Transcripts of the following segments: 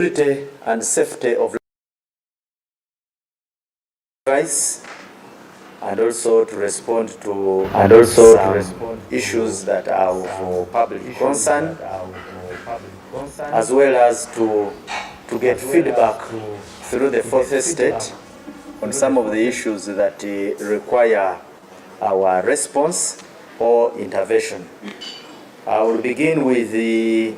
Security and safety of lives, and also to respond to issues that are of public concern, as well as to get feedback through the fourth estate on some of the issues that require our response or intervention. I will begin with the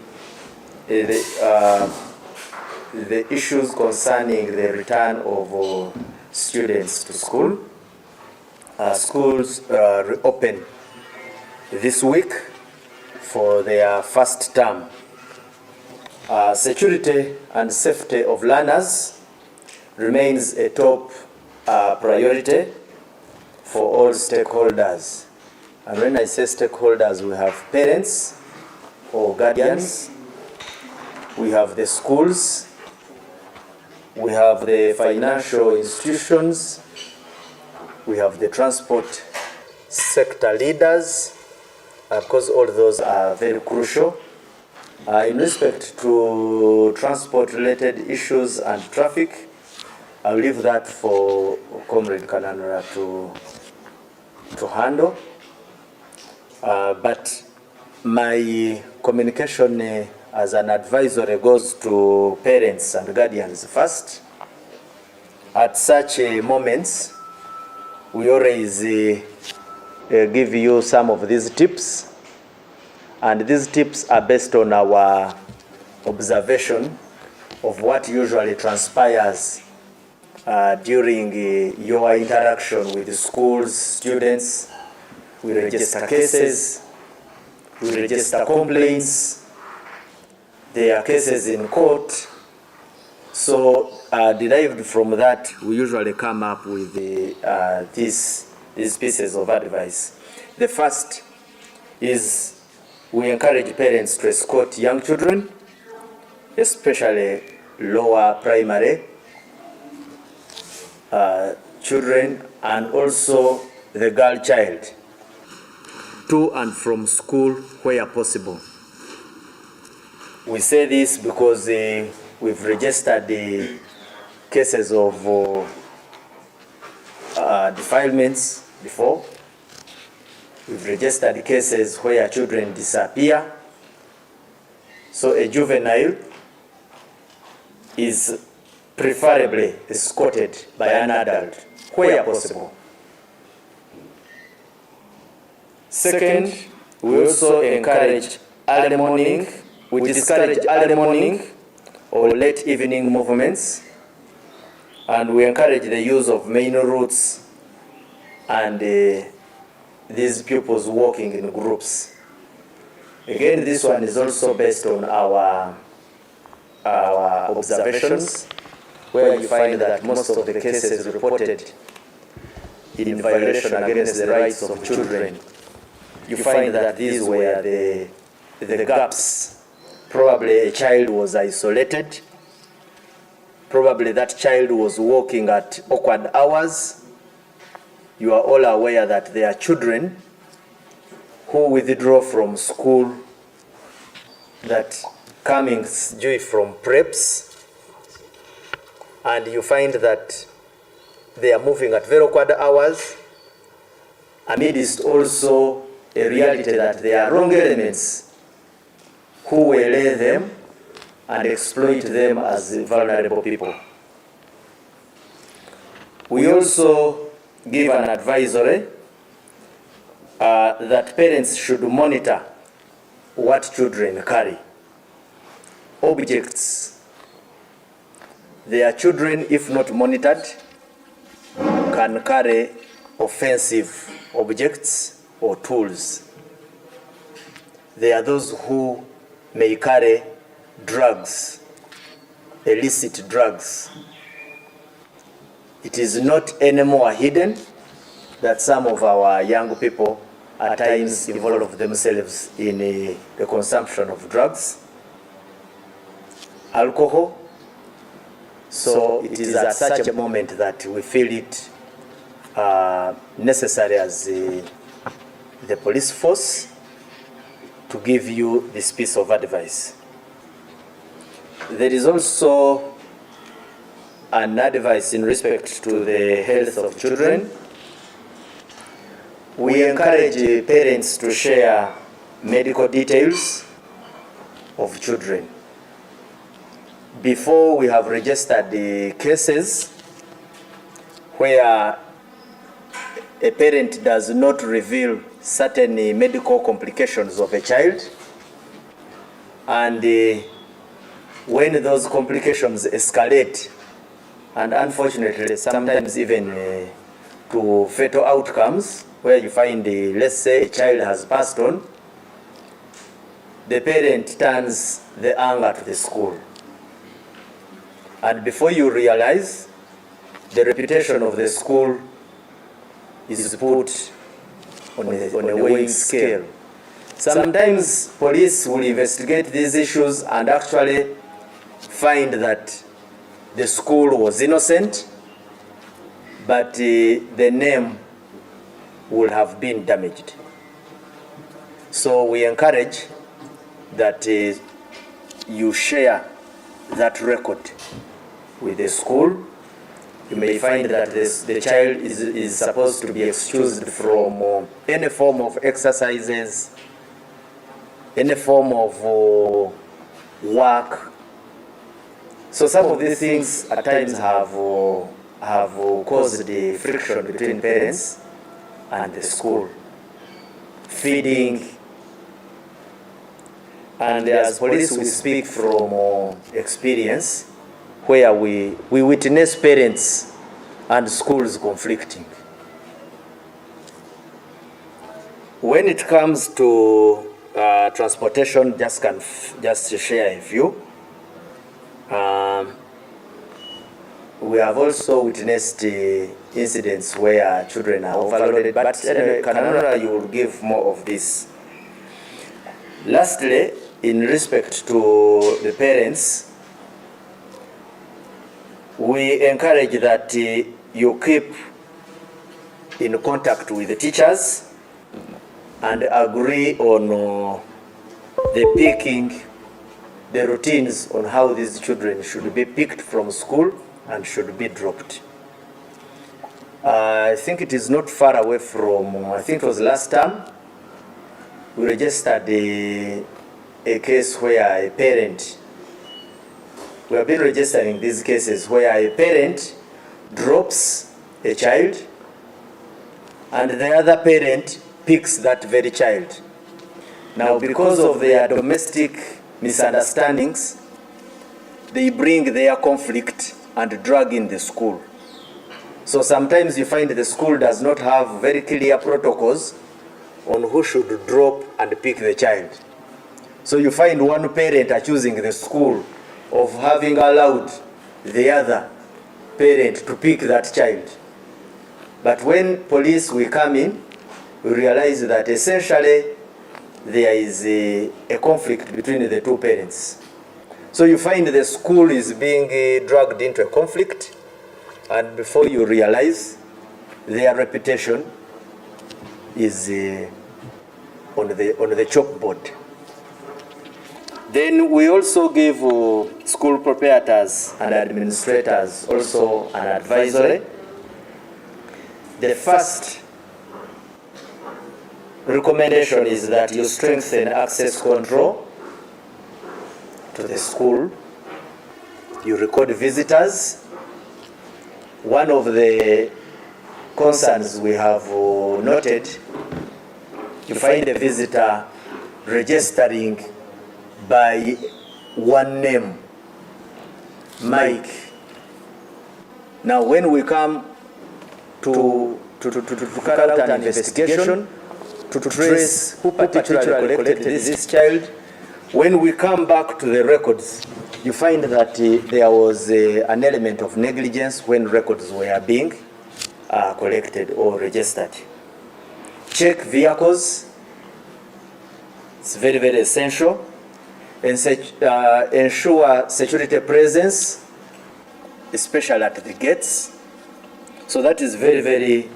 issues concerning the return of students to school. Schools reopen this week for their first term. Security and safety of learners remains a top priority for all stakeholders. And when I say stakeholders, we have parents or guardians, we have the schools, we have the financial institutions, we have the transport sector leaders, because all those are very crucial. In respect to transport-related issues and traffic, I'll leave that for Comrade Kananura to handle. But my communication as an advisory goes to parents and guardians first. At such moments, we always give you some of these tips, and these tips are based on our observation of what usually transpires during your interaction with the schools, students. We register cases, we register complaints, there are cases in court. So derived from that, we usually come up with these pieces of advice. The first is we encourage parents to escort young children, especially lower primary children, and also the girl child, to and from school where possible. We say this because we've registered the cases of defilements before. We've registered cases where children disappear. So a juvenile is preferably escorted by an adult where possible. Second, we also encourage early morning. We discourage early morning or late evening movements, and we encourage the use of main routes and these pupils walking in groups. Again, this one is also based on our observations, where you find that most of the cases reported in violation against the rights of children, you find that these were the gaps. Probably a child was isolated. Probably that child was walking at awkward hours. You are all aware that there are children who withdraw from school, that coming due from preps, and you find that they are moving at very awkward hours, amidst also a reality that there are wrong elements who will lay them and exploit them as vulnerable people. We also give an advisory that parents should monitor what children carry. Objects. Their children, if not monitored, can carry offensive objects or tools. There are those who may carry drugs, illicit drugs. It is not anymore hidden that some of our young people at times involve themselves in the consumption of drugs, alcohol. So it is at such a moment that we feel it necessary as the police force to give you this piece of advice. There is also an advice in respect to the health of children. We encourage parents to share medical details of children. Before, we have registered the cases where a parent does not reveal certain medical complications of a child, and when those complications escalate, and unfortunately sometimes even to fatal outcomes, where you find, let's say, a child has passed on, the parent turns the anger to the school. And before you realize, the reputation of the school is put on a weighing scale. Sometimes police will investigate these issues and actually find that the school was innocent, but the name would have been damaged. So we encourage that you share that record with the school. You may find that the child is supposed to be excused from any form of exercises, any form of work. So some of these things at times have caused the friction between parents and the school. Feeding. And as police, we speak from experience, where we witness parents and schools conflicting. When it comes to transportation, just to share a few, we have also witnessed incidents where children are overloaded, but anyway, Kananura, you will give more of this. Lastly, in respect to the parents, we encourage that you keep in contact with the teachers and agree on the picking, the routines on how these children should be picked from school and should be dropped. I think it is not far away from, I think it was last time, we registered a case where a parent, we have been registering these cases where a parent drops a child and the other parent picks that very child. Now, because of their domestic misunderstandings, they bring their conflict and drag in the school. So sometimes you find the school does not have very clear protocols on who should drop and pick the child. So you find one parent accusing the school of having allowed the other parent to pick that child. But when police will come in, we realize that essentially there is a conflict between the two parents. So you find the school is being dragged into a conflict, and before you realize, their reputation is on the chalkboard. Then we also give school proprietors and administrators also an advisory. The first recommendation is that you strengthen access control to the school. You record visitors. One of the concerns we have noted, you find a visitor registering by one name, Mike. Now, when we come to carry out an investigation to trace who particularly collected this child, when we come back to the records, you find that there was an element of negligence when records were being collected or registered. Check vehicles. It's very, very essential. And ensure security presence, especially at the gates. So that is very, very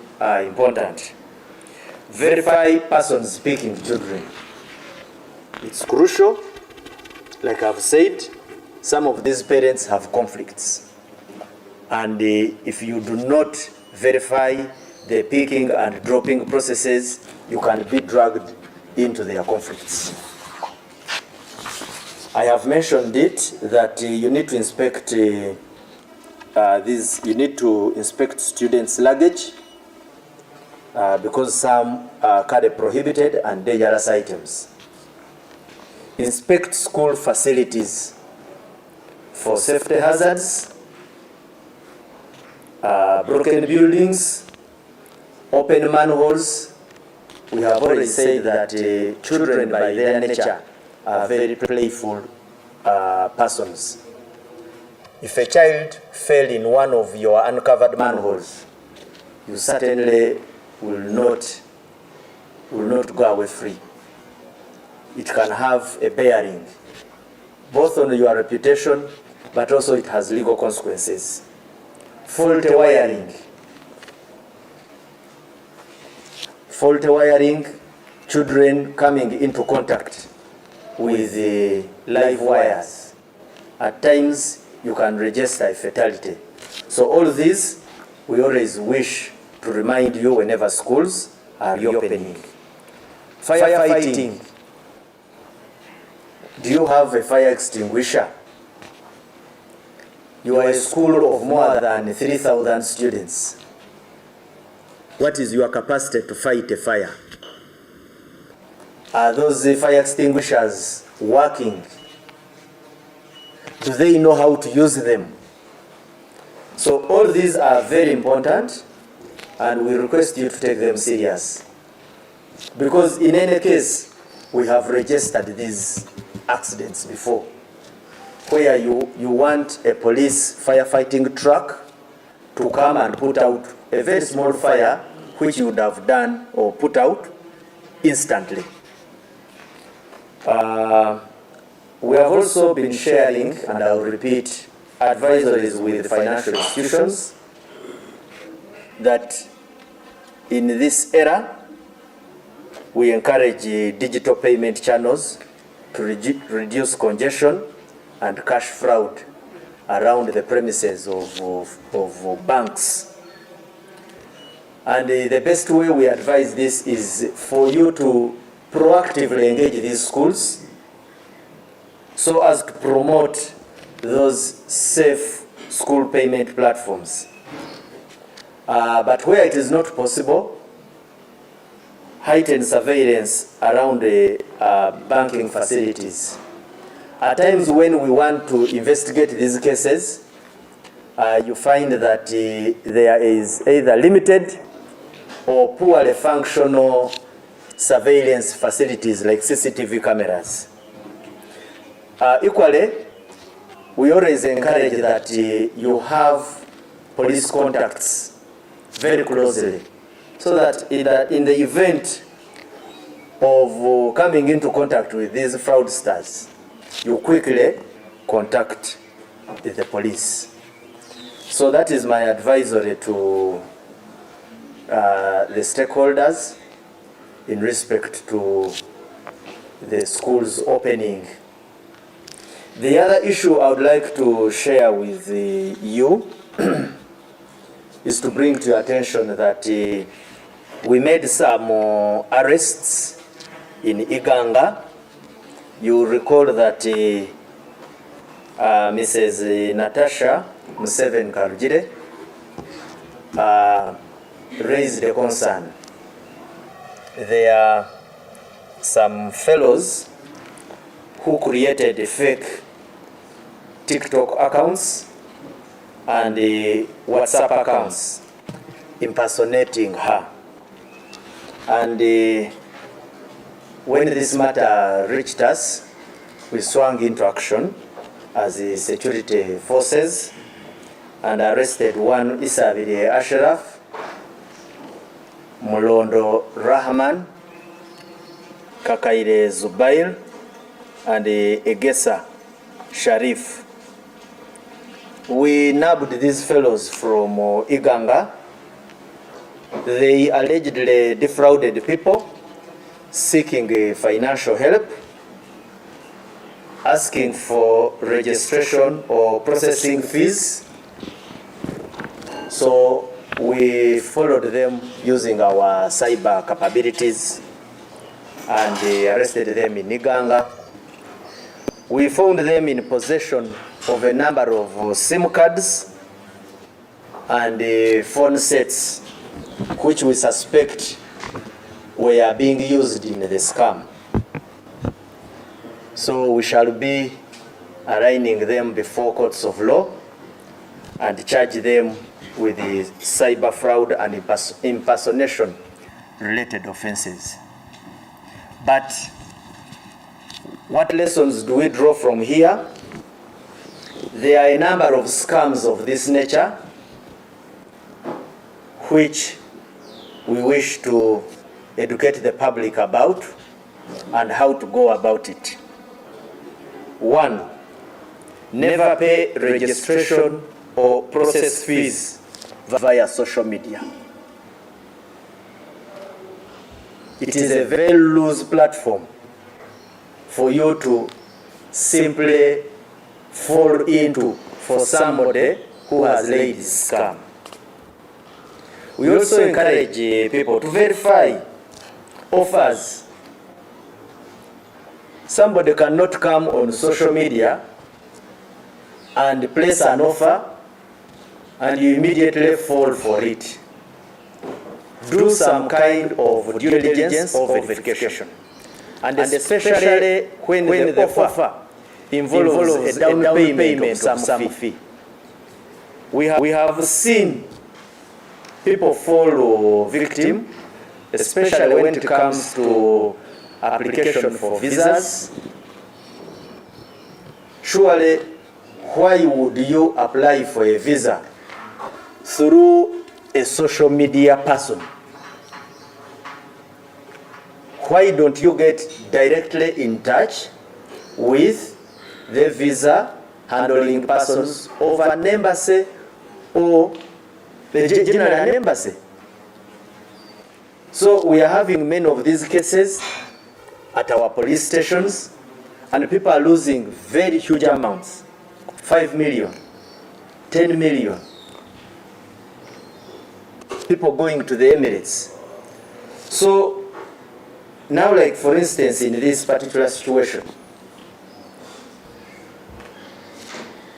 important. Verify persons speaking children. It's crucial. Like I've said, some of these parents have conflicts. And if you do not verify the picking and dropping processes, you can be dragged into their conflicts. I have mentioned it that you need to inspect you need to inspect students' luggage because some carry prohibited and dangerous items. Inspect school facilities for safety hazards, broken buildings, open manholes. We have already said that children by their nature are very playful persons. If a child fell in one of your uncovered manholes, you certainly will not go away free. It can have a bearing both on your reputation, but also it has legal consequences. Faulty wiring, children coming into contact with the live wires. At times, you can register a fatality. So all these, we always wish to remind you whenever schools are reopening. Firefighting. Do you have a fire extinguisher? You are a school of more than 3,000 students. What is your capacity to fight a fire? Are those fire extinguishers working? Do they know how to use them? So all these are very important, and we request you to take them serious. Because in any case, we have registered these accidents before, where you want a police firefighting truck to come and put out a very small fire, which you would have done or put out instantly. We have also been sharing, and I'll repeat, advisories with financial institutions that in this era, we encourage digital payment channels to reduce congestion and cash fraud around the premises of banks. And the best way we advise this is for you to proactively engage these schools so as to promote those safe school payment platforms. But where it is not possible, heightened surveillance around the banking facilities. At times when we want to investigate these cases, you find that there is either limited or poorly functional surveillance facilities like CCTV cameras. Equally, we always encourage that you have police contacts very closely, so that in the event of coming into contact with these fraudsters, you quickly contact the police. So that is my advisory to the stakeholders in respect to the schools opening. The other issue I would like to share with you is to bring to your attention that we made some arrests in Iganga. You recall that Mrs. Natasha Museveni Karugire raised a concern. There are some fellows who created fake TikTok accounts and WhatsApp accounts impersonating her. And when this matter reached us, we swung into action as the security forces and arrested one Isabiri Ashraf, Mulondo Rahman, Kakaire Zubair, and Egesa Sharif. We nabbed these fellows from Iganga. They allegedly defrauded people seeking financial help, asking for registration or processing fees. So we followed them using our cyber capabilities and arrested them in Iganga. We found them in possession of a number of SIM cards and phone sets which we suspect were being used in the scam. So we shall be arraigning them before courts of law and charge them with the cyber fraud and impersonation related offenses. But what lessons do we draw from here? There are a number of scams of this nature which we wish to educate the public about and how to go about it. 1, never pay registration or process fees via social media. It is a very loose platform for you to simply fall into for somebody who has laid this scam. We also encourage people to verify offers. Somebody cannot come on social media and place an offer and you immediately fall for it. Do some kind of due diligence or verification. And especially when the offer involves a down payment of some fee. We have seen people fall victim, especially when it comes to application for visas. Surely, why would you apply for a visa through a social media person? Why don't you get directly in touch with the visa handling persons of an embassy or the general embassy? So we are having many of these cases at our police stations, and people are losing very huge amounts, 5 million, 10 million. People going to the Emirates. So now, like for instance, in this particular situation,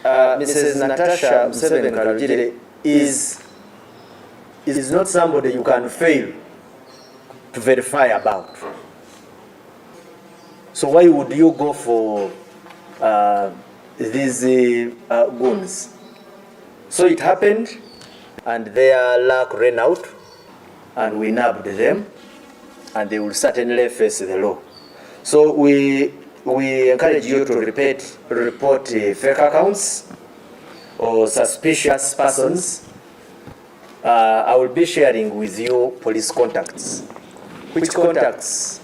Mrs. Natasha Museveni Karugire is not somebody you can fail to verify about. So why would you go for these goons? So it happened, and their luck ran out, and we nabbed them, and they will certainly face the law. So we encourage you to report fake accounts or suspicious persons. I will be sharing with you police contacts, which contacts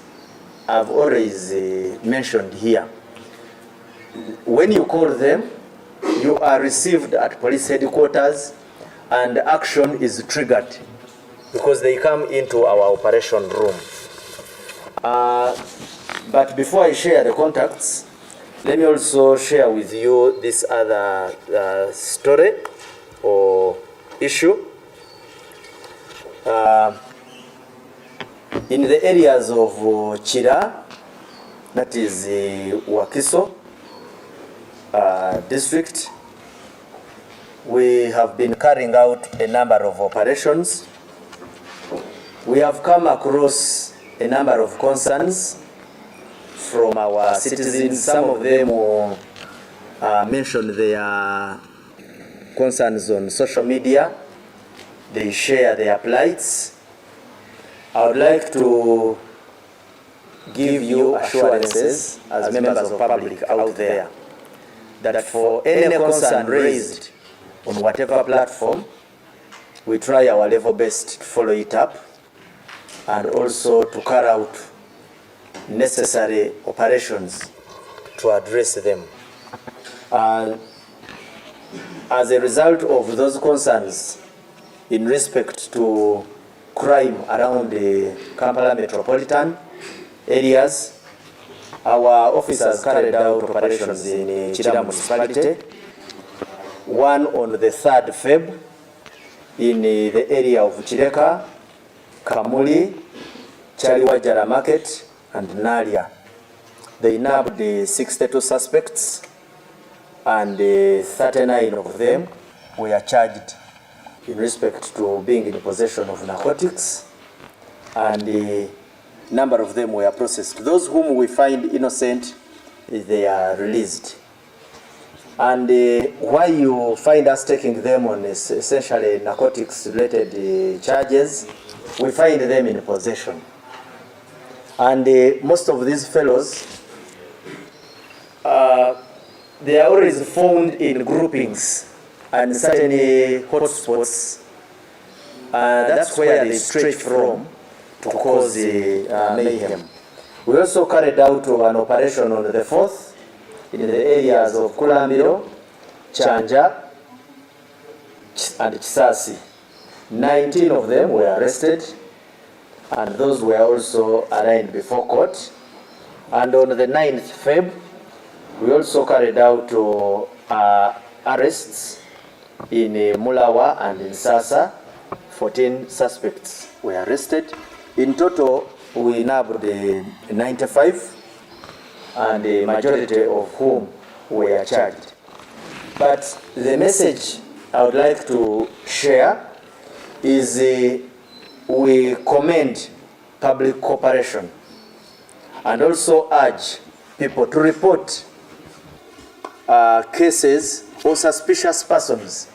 I've always mentioned here. When you call them, you are received at police headquarters and action is triggered because they come into our operation room. But before I share the contacts, let me also share with you this other story or issue. In the areas of Chira, that is Wakiso district, we have been carrying out a number of operations. We have come across a number of concerns from our citizens. Some of them mentioned their concerns on social media. They share their plights. I would like to give you assurances as members of public out there that for any concern raised on whatever platform, we try our level best to follow it up and also to carry out necessary operations to address them. As a result of those concerns in respect to crime around the Kampala metropolitan areas, our officers carried out operations in Chira municipality, one on the 3rd Feb in the area of Chireka, Kamuli, Chaliwajara Market, and Nalia. They nabbed 62 suspects, and 39 of them were charged in respect to being in possession of narcotics, and a number of them were processed. Those whom we find innocent, they are released. And why you find us taking them on essentially narcotics-related charges, we find them in possession. And most of these fellows, they are always found in groupings and certain hotspots. That's where they stray from to cause mayhem. We also carried out an operation on the 4th in the areas of Kulambiro, Chanja, and Chisasi. 19 of them were arrested, and those were also arraigned before court. And on the 9th Feb, we also carried out arrests in Mulawa and in Sasa. 14 suspects were arrested. In total, we nabbed 95, and the majority of whom were charged. But the message I would like to share is we commend public cooperation and also urge people to report cases or suspicious persons,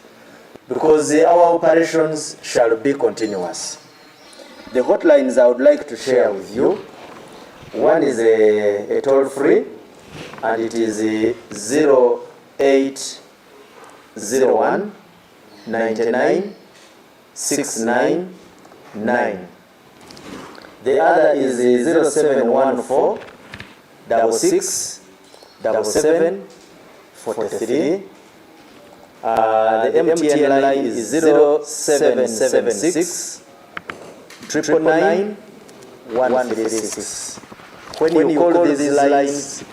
because our operations shall be continuous. The hotlines I would like to share with you, one is a toll-free, and it is 0801 99 699. The other is 0714 66 77 43. The MTN line is 0776 999 136. When you call these lines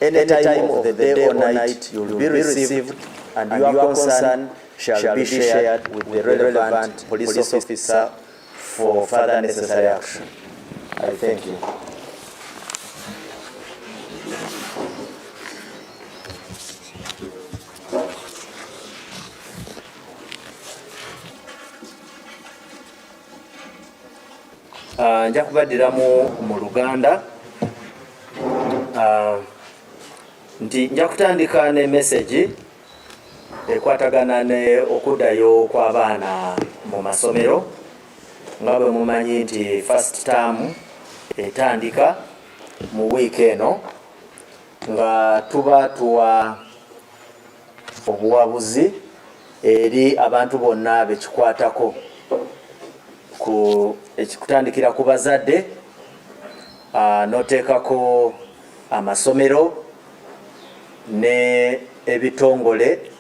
any time of the day or night, you will be received, and your concern shall be shared with the relevant police officer for further necessary action. I thank you. Nja kubadiramu mu Luganda, nti nja kutandika ne message ekwatagana ne okuddayo kw'abaana mu masomero. Nga bwe mumanyi nti first term etandika mu wiiki eno, nga tuba tuwa obuwabuzi eri abantu bonna bekikwatako, ekikutandikira ku bazadde, n'oteekako amasomero ne ebitongole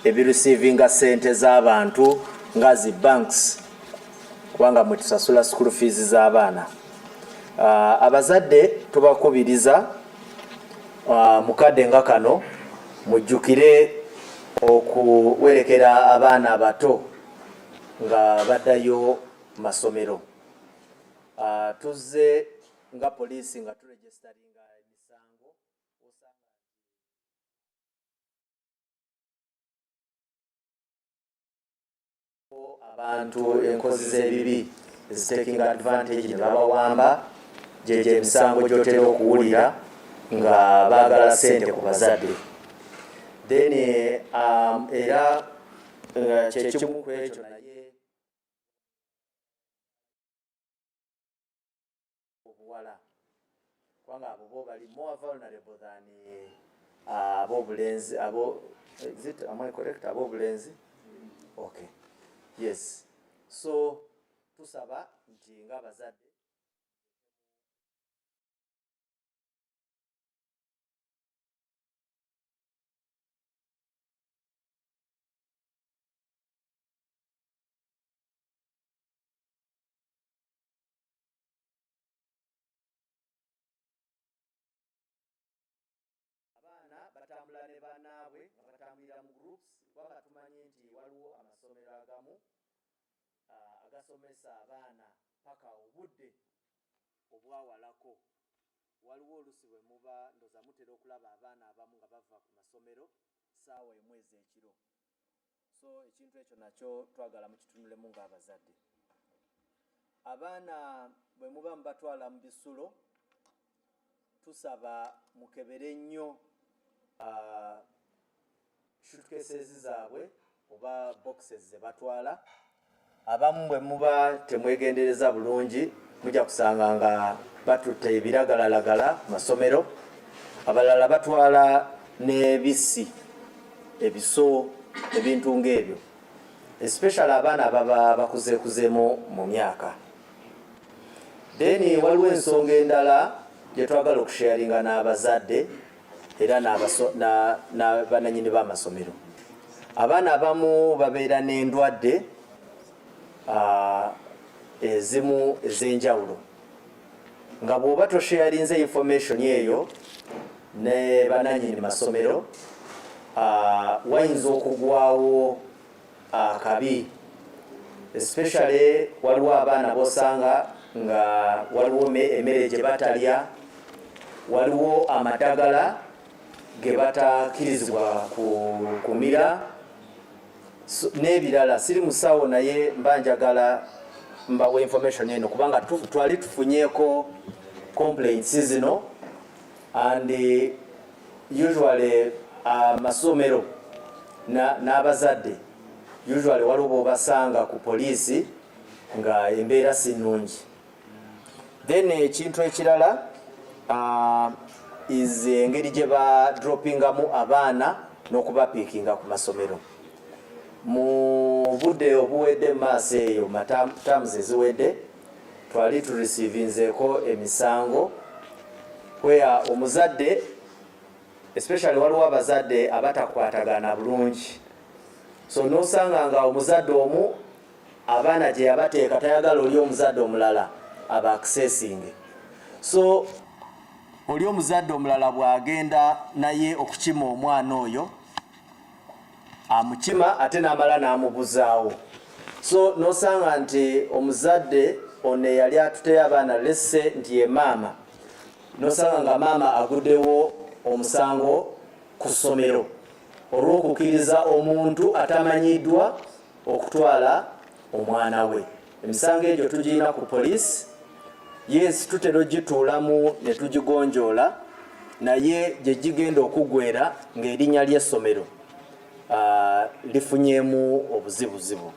ebirisiivinga ssente z'abantu nga zi banks, kubanga mwe tusasula school fees z'abaana. Abazadde tubakubiriza mukadde nga kano mujjukire okuwerekera abaana abato nga baddayo masomero. Tuzze nga poliisi nga turegisteringa emisango abantu enkozi z'ebibi taking advantage ne babawamba, gyegyo emisango gy'otera okuwulira nga baagala ssente ku bazadde. Then era kyekimu ku ekyo naye obuwala, kubanga abo bo bali more vulnerable than ab'obulenzi. Is it, am I correct? Ab'obulenzi? Okay. Yes. So tusaba nti ng'abazadde agamu agasomesa abaana paka obudde obwawalako. Waliwo olusi bwe muba ndoza mutera okulaba abaana abamu nga bava ku masomero saawa emu ez'ekiro. So ekintu ekyo nakyo twagala mukitunulemu ng'abazadde. Abaana bwe muba mubatwala mu bisulo tusaba mukebere nnyo suitcases zaabwe oba boxes ze batwala. Abamu bwe muba temwegendereza bulungi mujja kusanga nga batutte ebiragalalagala ku masomero. Abalala batwala n'ebisi, ebiso, ebintu ng'ebyo, especially abaana ababa bakuzeekuzeemu mu myaka. Then waliwo ensonga endala gye twagala okusharinga n'abazadde era n'abannannyini b'amasomero. Abaana abamu babeera n'endwadde ezimu ez'enjawulo, nga bw'oba tosharinze information eyo ne bannannyini masomero wayinza okugwawo akabi, especially waliwo abaana b'osanga nga waliwo emmere gye batalya, waliwo amadagala ge batakirizibwa kumira n'ebirala. Siri musawo naye mba njagala mbawa information eno kubanga twali tufunyeeko complaints zino, and usually amasomero n'abazadde usually waliwo bobasanga ku poliisi nga embeera si nnungi. Then ekintu ekirala is engeri gye badropingamu abaana n'okubapiikinga ku masomero. Mu budde obuwedde maaso eyo terms eziwedde twali tureceivinzeeko emisango where omuzadde, especially waliwo abazadde abatakwatagana bulungi, so nosanga nga omuzadde omu abaana gye yabateeka tayagala oli omuzadde omulala aba accessing. So oli omuzadde omulala bw'agenda naye okukima omwana oyo amukima ate n'amala n'amubuzaawo. So nosanga nti omuzadde ono yali atuteyo abaana lesse nti ye maama, nosanga nga maama aguddewo omusango ku ssomero olw'okukkiriza omuntu atamanyiddwa okutwala omwana we. Emisango egyo tugirina ku poliisi. Yes, tutera ogituulamu ne tugigonjoola, naye gye gigenda okuggwera ng'erinnya ly'essomero lifunyeemu obuzibuzibu.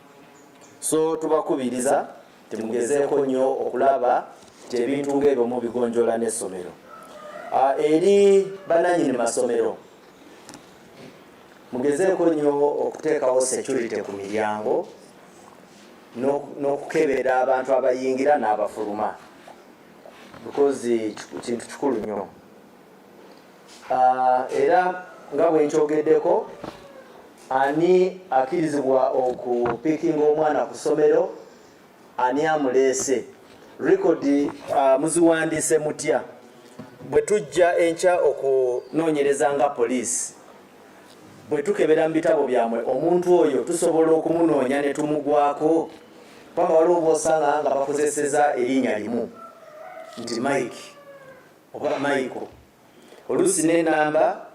So tubakubiriza temugezeeko nnyo okulaba nti ebintu ng'ebyo mubigonjoola n'essomero. Eri bannannyini masomero mugezeeko nnyo okuteekawo security ku miryango n'okukebera abantu abayingira n'abafuluma, because kintu kikulu nnyo. Era nga bwe nkyogeddeko, ani akirizibwa okupiikinga omwana ku ssomero, ani amuleese, rekodi muziwandiise mutya? Bwe tujja enkya okunoonyereza nga poliisi, bwe tukebera mu bitabo byamwe omuntu oyo tusobola okumunoonya ne tumugwako, kubanga waliwo bw'osanga nga bakozeseza erinnya limu nti Mike oba Michael, oluusi n'enamba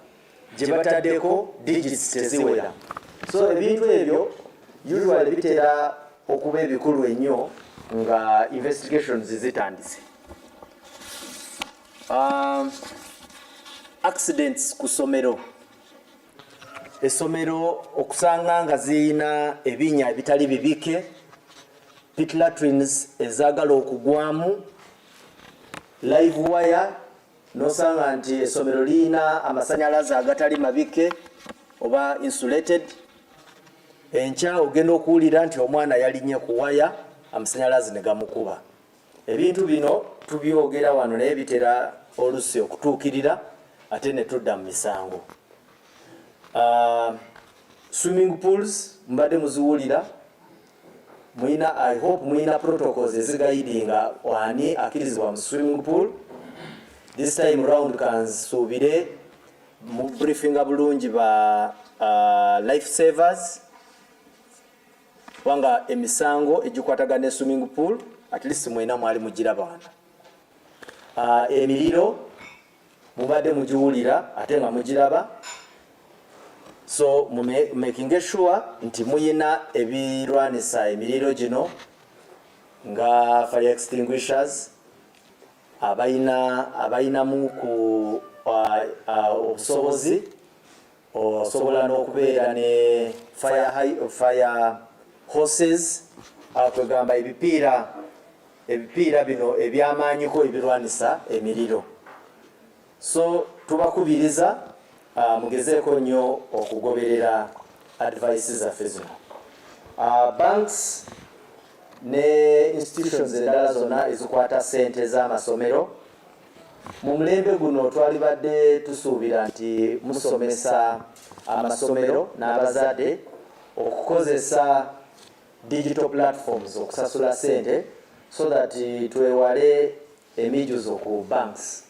gye bataddeko digits teziwera. So ebintu ebyo usually bitera okuba ebikulu ennyo nga investigations zitandise. Accidents ku ssomero. Essomero okusanga nga ziyina ebinnya ebitali bibike, pit latrines ezaagala okugwamu, live wire, nosanga nti essomero liyina amasannyalaze agatali mabike oba insulated. Enkya ogenda okuwulira nti omwana yalinnye ku waya, amasannyalaze ne gamukuba. Ebintu bino tubyogera wano naye bitera olusi okutuukirira ate ne tudda mu misango. Swimming pools mbadde muziwulira, muyina, I hope muyina protocols ezigayidinga ani akirizibwa mu swimming pool. This time round kansuubire mu briefinga bulungi ba life savers kubanga emisango egikwatagana ne swimming pool at least mwena mwali mugiraba wano. Emiriro mubadde mugiwulira ate nga mugiraba, so making sure nti muyina ebirwanisa emiriro gino nga fire extinguishers abayinamu ku obusobozi osobola n'okubeera ne fire horses, kwegamba ebipiira bino ebyamaanyiko ebirwanisa emiriro. So tubakubiriza mugezeeko nnyo okugoberera advice zaffe zino. Banks ne institutions endala zonna ezikwata ssente z'amasomero, mu mulembe guno twalibadde tusuubira nti musomesa amasomero n'abazadde okukozesa digital platforms okusasula ssente so that twewale emijuzo ku banks,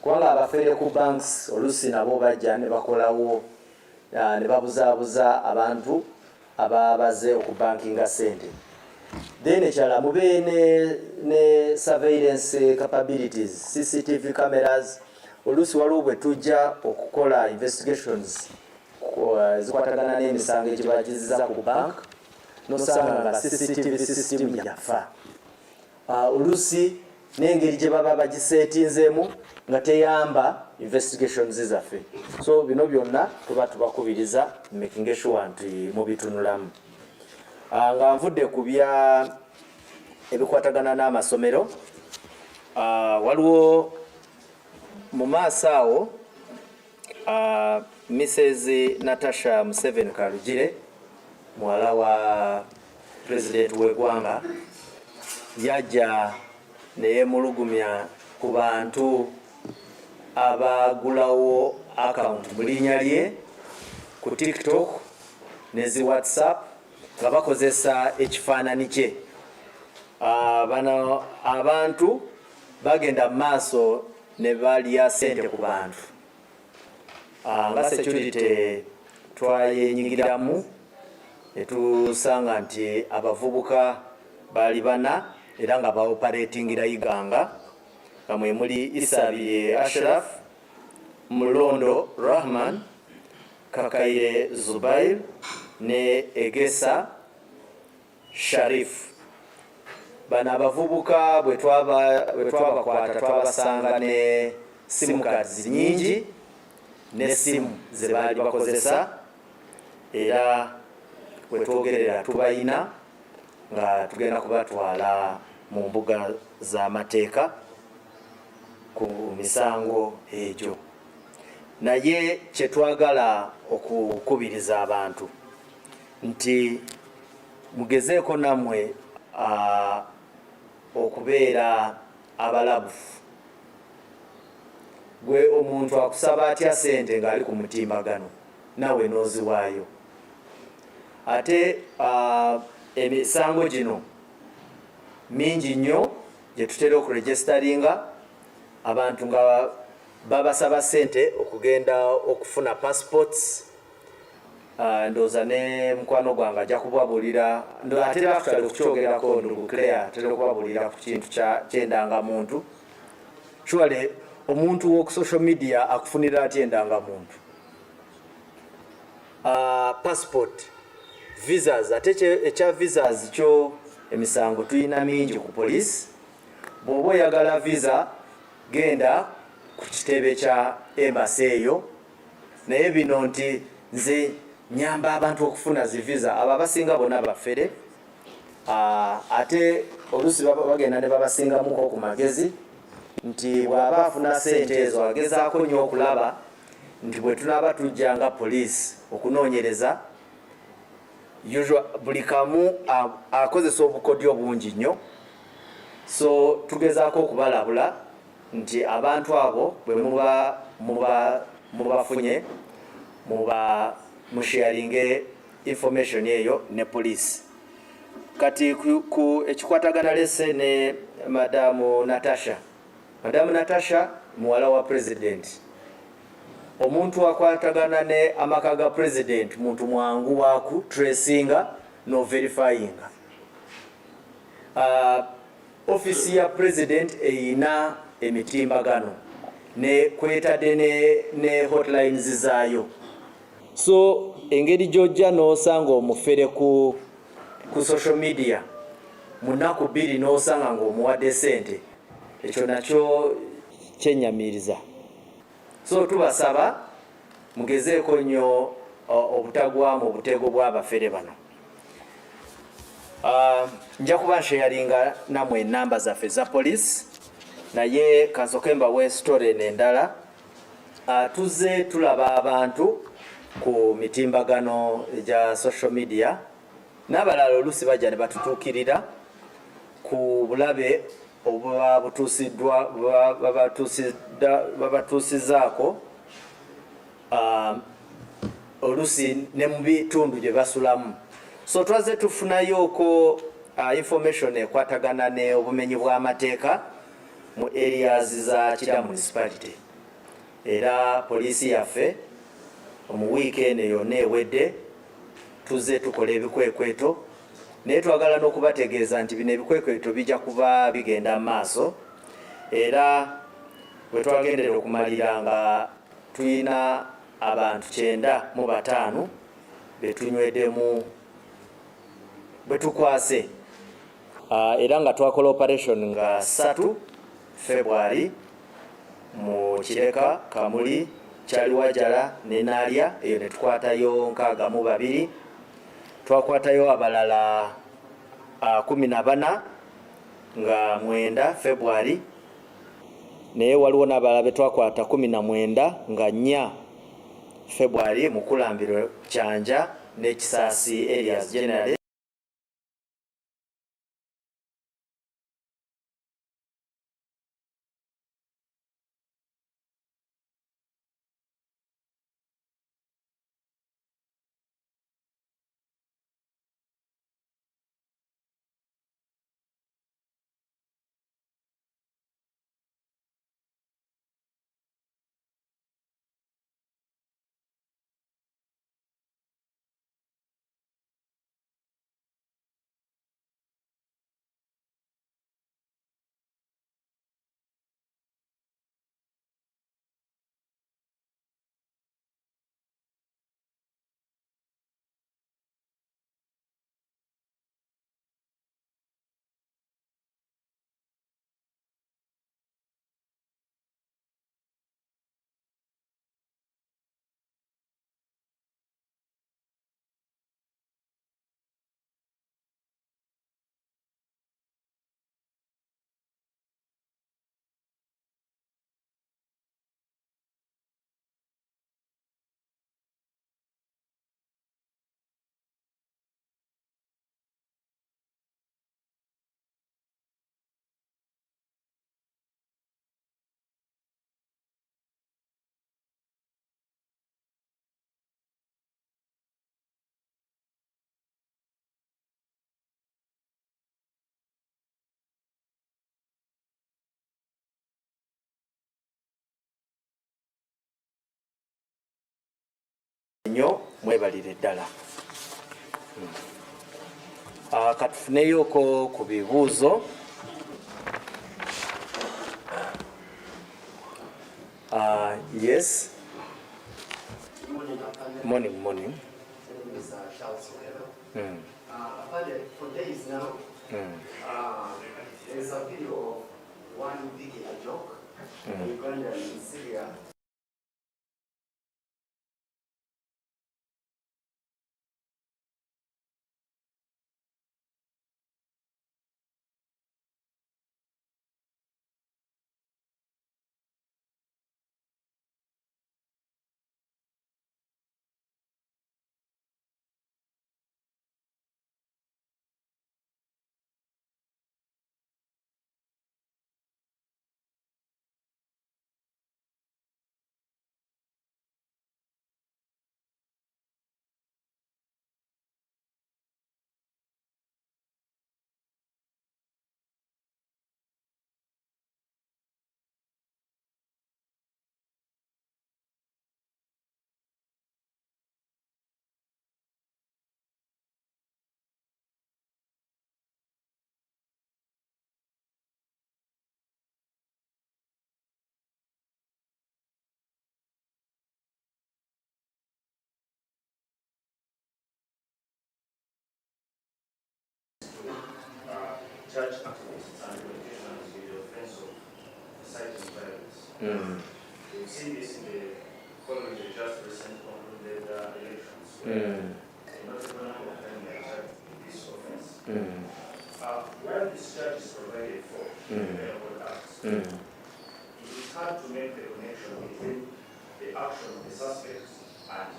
kubanga abafere ku banks oluusi nabo bajja ne bakolawo ne babuzaabuza abantu ababaze okubankinga ssente. Then ekirala mube ne surveillance capabilities, CCTV cameras. Oluusi waliwo bwe tujja okukola investigations zikwatagana n'emisango egibagiziza ku bank nosanga nga CCTV system yafa. Oluusi n'engeri gye baba bagisetinzeemu nga teyamba investigations zaffe. So bino byonna tuba tubakubiriza making sure nti mubitunulamu. Nga nvudde ku bya ebikwatagana n'amasomero, waliwo mu maaso awo Mrs. Natasha Museveni Kalugire, muwala wa president w'eggwanga, yajja ne yeemulugumya ku bantu abagulawo account mu linnya lye ku TikTok ne zi WhatsApp nga bakozesa ekifaananyi kye. Bano abantu bagenda mu maaso ne balya ssente ku bantu. Nga security twayenyigiramu ne tusanga nti abavubuka bali bana era nga baoperatingira Iganga, nga mwe muli Isabiye Ashraf, Mulondo Rahman, Kakaye Zubair ne Egesa Sharif. Bano abavubuka bwe twabakwata twabasanga ne simu cards nyingi ne simu ze baali bakozesa, era bwe twogerera tubayina nga tugenda kubatwala mu mbuga z'amateeka ku misango egyo. Naye kye twagala okukubiriza abantu nti mugezeeko nammwe okubeera abalabufu. Gwe omuntu akusaba atya ssente ng'ali ku mutimbagano nawe n'oziwaayo. Ate emisango gino mingi nnyo gye tutera okuregisteringa abantu nga babasaba ssente okugenda okufuna passports. Ndowooza ne mukwano gwange ajja kubabuulira, ate bakutale okukyogerako ndugu Claire atera okubabuulira ku kintu ky'endangamuntu. Surely omuntu w'oku social media akufunira atya endangamuntu? Passport, visas, ate ekya visas kyo emisango tuyina mingi ku police. Bw'oba oyagala visa genda ku kitebe kya embassy eyo, naye bino nti nze nyamba abantu okufuna zi visa abo abasinga bonna baffere. Ate oluusi bagenda ne babasingamuko ku magezi nti bw'aba afuna ssente ezo agezaako nnyo okulaba nti bwe tunaaba tujja nga poliisi okunoonyereza, buli kamu akozesa obukodyo bungi nnyo. So tugezaako okubalabula nti abantu abo bwe mubafunye musharinge information eyo ne police. Kati ku ekikwatagana lese ne Madamu Natasha muwala wa president, omuntu akwatagana ne amaka ga president muntu mwangu waku tracinga no verifying. Ofisi ya president eyina emitimbagano ne kwetadde ne hotlines zaayo. So engeri gyojja n'osanga omufere ku social media munaku 2 n'osanga ng'omuwadde sente, ekyo nakyo kyenyamiriza. So tubasaba mugezeeko nnyo obutagwa mu butego bw'abafere bano. Nja kuba nsharinga namwe enamba zaffe za police, naye kansoke mbawe story n'endala. Tuzze tulaba abantu ku mitimbagano gya social media, n'abalala oluusi bajja ne batutuukirira ku bulabe babatuusizaako oluusi ne mu bitundu gye basulamu. So twaze tufunayoko information ekwatagana ne obumenyi bw'amateeka mu areas za Kira municipality. Era poliisi yaffe mu weekend yonna ewedde tuzze tukola ebikwekweto, naye twagala n'okubategeeza nti bino ebikwekweto bijja kuba bigenda maaso. Era bwe twagendera okumalira nga tulina abantu 95 betunyweddemu bwe tukwase. Era nga twakola operation nga 3 February mu Kireka, Kamuli, Kyaliwajala ne Naalya, eyo ne tukwatayo 62. Twakwatayo abalala 14 nga 9 February, naye waliwo n'abalala be twakwata 19 nga 4 February mu Kulambiro, Kyanja ne Kisaasi areas generally. Nnyo mwebalire ddala. Katufuneyoko ku bibuuzo. Yes. Morning. For days now, there's a video of one big joke in Uganda and in Syria. church activists and politicians with the offense of inciting violence. We've seen this in the following the just recent concluded elections, where a notable number of them were charged with this offense. While this charge is provided for in the Penal Acts, it is hard to make the connection between the action of the suspect and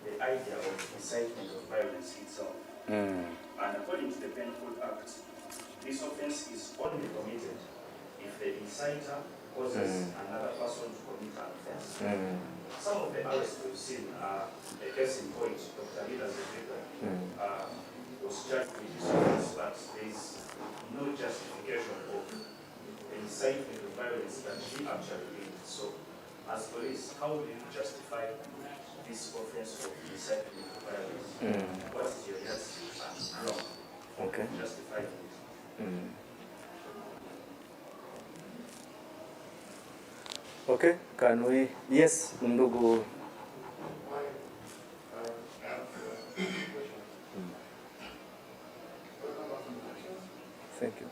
the idea of incitement of violence itself. And according to the Penal Act, this offense is only committed if the inciter causes another person to commit an offense. Some of the arrests we've seen are a case in point. Dr. Lila Zefeka was charged with this offense, but there is no justification of the incitement of violence that he actually did. So, as police, how do you justify this offense of incitement of violence? What is your justice and wrong? Okay. Justifying it. Okay, can we? Yes, ndugu. Thank you.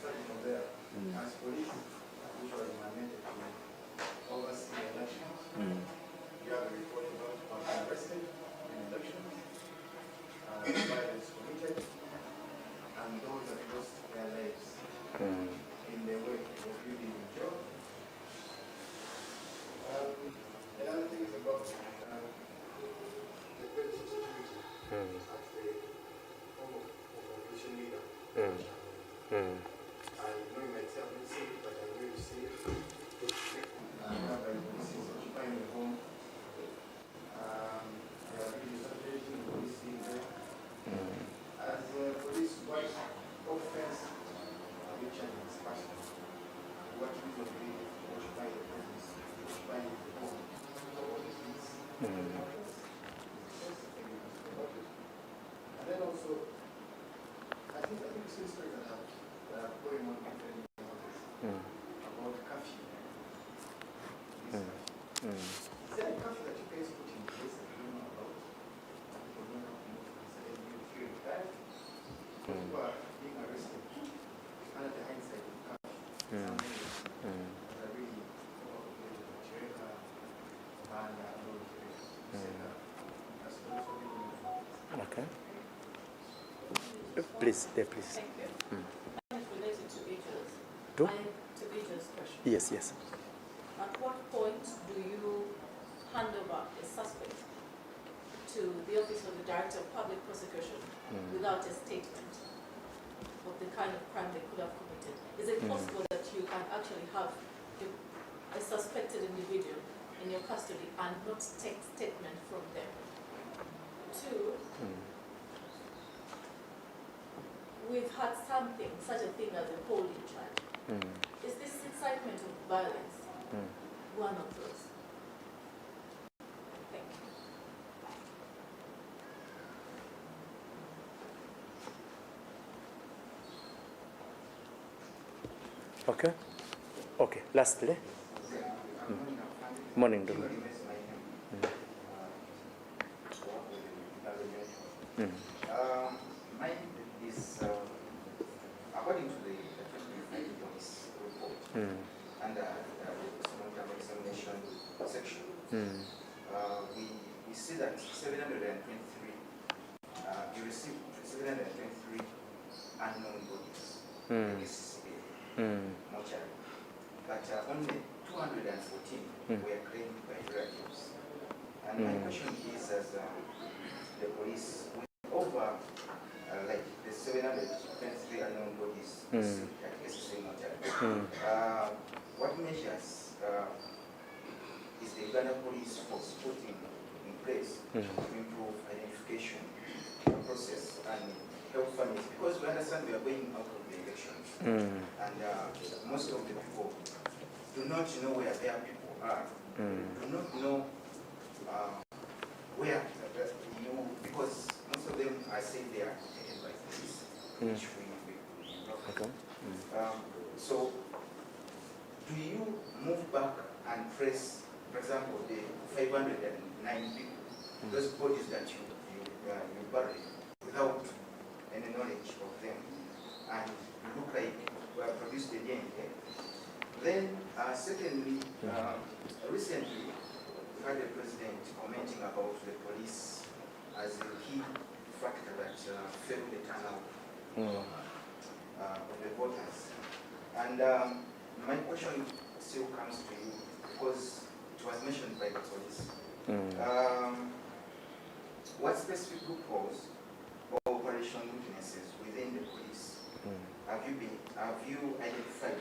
Starting from there, as police, usually mandated to oversee elections, you have a report about people arrested in elections, violence committed, and those that lost their lives in the way of building a job. Another thing is about the presence of security at the home of opposition leader. I know you might have not seen it, but I'm going to see it. Whereby police is occupying the home. They are really celebrating the police being there. As police, what offense which is personal? What we will be occupying the presence, occupying the home. So all these things. And then also, I think it's a story that are going on different about curfew. Is there a curfew that you guys put in place that you don't know about? People don't know how to move from a certain period of time. People are being arrested under the hindsight of curfew. Some that are really overpopulated, like Chireka and all of this. That's also people know. Okay. Please, please. Thank you. Mine is related to Aja's. To? To Aja's question. Yes, yes. At what point do you hand over a suspect to the Office of the Director of Public Prosecution without a statement of the kind of crime they could have committed? Is it possible that you can actually have a suspected individual in your custody and not take statement from them? Two, we've had something, such a thing as a holding charge. Is this incitement of violence one of those? Thank you. Okay. Okay. Lastly. Morning, Dulu. Mine is according to the 2025 police report under the long-term examination section. We see that 723 you received 723 unknown bodies in this mortuary, but only 214 were claimed by relatives. And my question is, as the police went over like the 723 unknown bodies at SSA mortuary, what measures is the Uganda Police Force putting in place to improve identification process and help families? Because we understand we are going out of the elections, and most of the people do not know where their people are, do not know where because most of them are saying they are taken by police, which we Okay. So, do you move back and trace, for example, the 509 people, those bodies that you buried without any knowledge of them, and Secondly, recently we had a president commenting about the police as a key factor that failed the turnout of the voters. And my question still comes to you because it was mentioned by the police. What specific loopholes or operational weaknesses within the police have you identified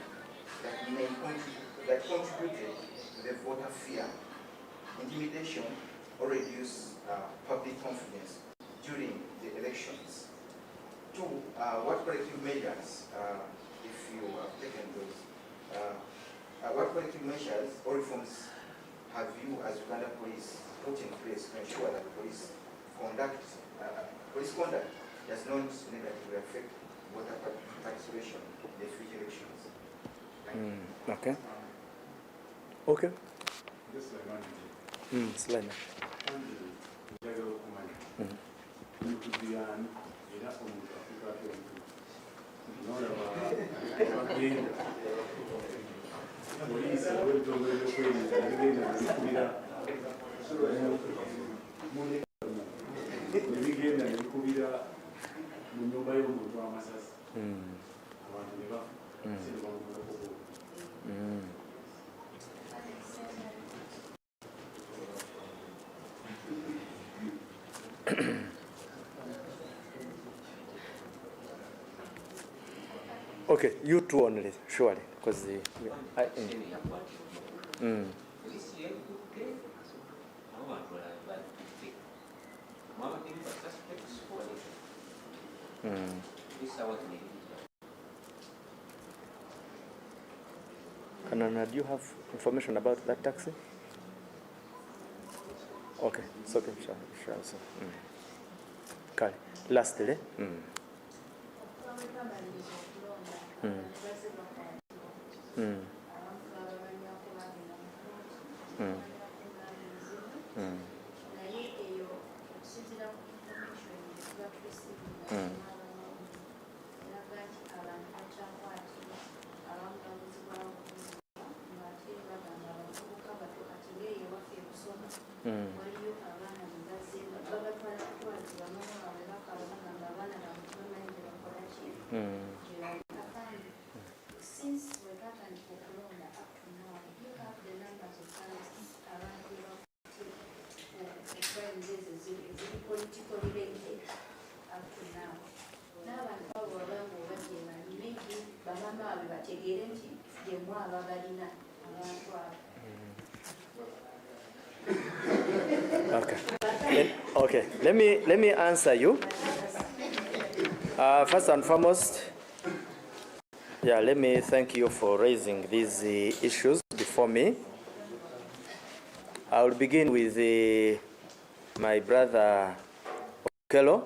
that contributed to the voter fear, intimidation, or reduce public confidence during the elections? Two, what corrective measures, if you have taken those, what corrective measures or reforms have you as Uganda Police put in place to ensure that police conduct does not negatively affect voter participation in the future elections? Okay. Okay. Slide. Okay, you two only, surely, because Kanana, do you have information about that taxi? Okay, it's okay, sure. So. Okay, lastly. Since we're back and Oklahoma up to now, you have the numbers of families around here is it political related up to now. N'abantu baba obadde maybe bamama baabwe bategeere nti gyemu aba balina abantu abo. Okay. Let me answer you. First and foremost, let me thank you for raising these issues before me. I will begin with my brother Okello.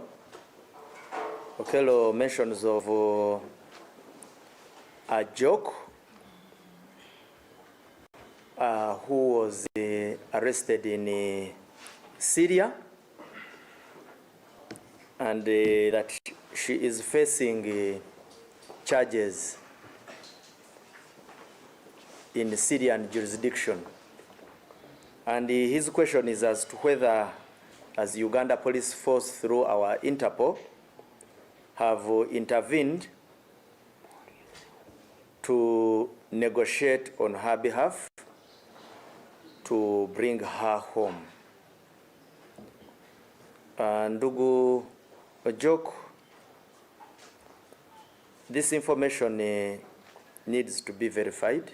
Okello mentions of a joke who was arrested in Syria, and that she is facing charges in Syrian jurisdiction. And his question is as to whether, as Uganda Police Force through our Interpol, have intervened to negotiate on her behalf to bring her home. Ndugu Ojok, this information needs to be verified.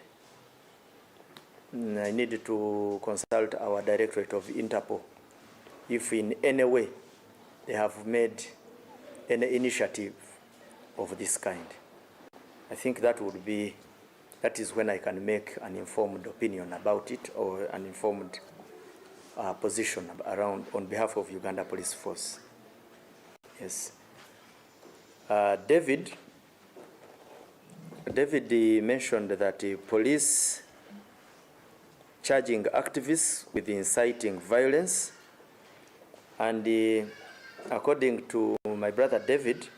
I need to consult our Directorate of Interpol if in any way they have made any initiative of this kind. I think that is when I can make an informed opinion about it, or an informed position on behalf of Uganda Police Force. Yes. David mentioned that police charging activists with inciting violence, and according to my brother David,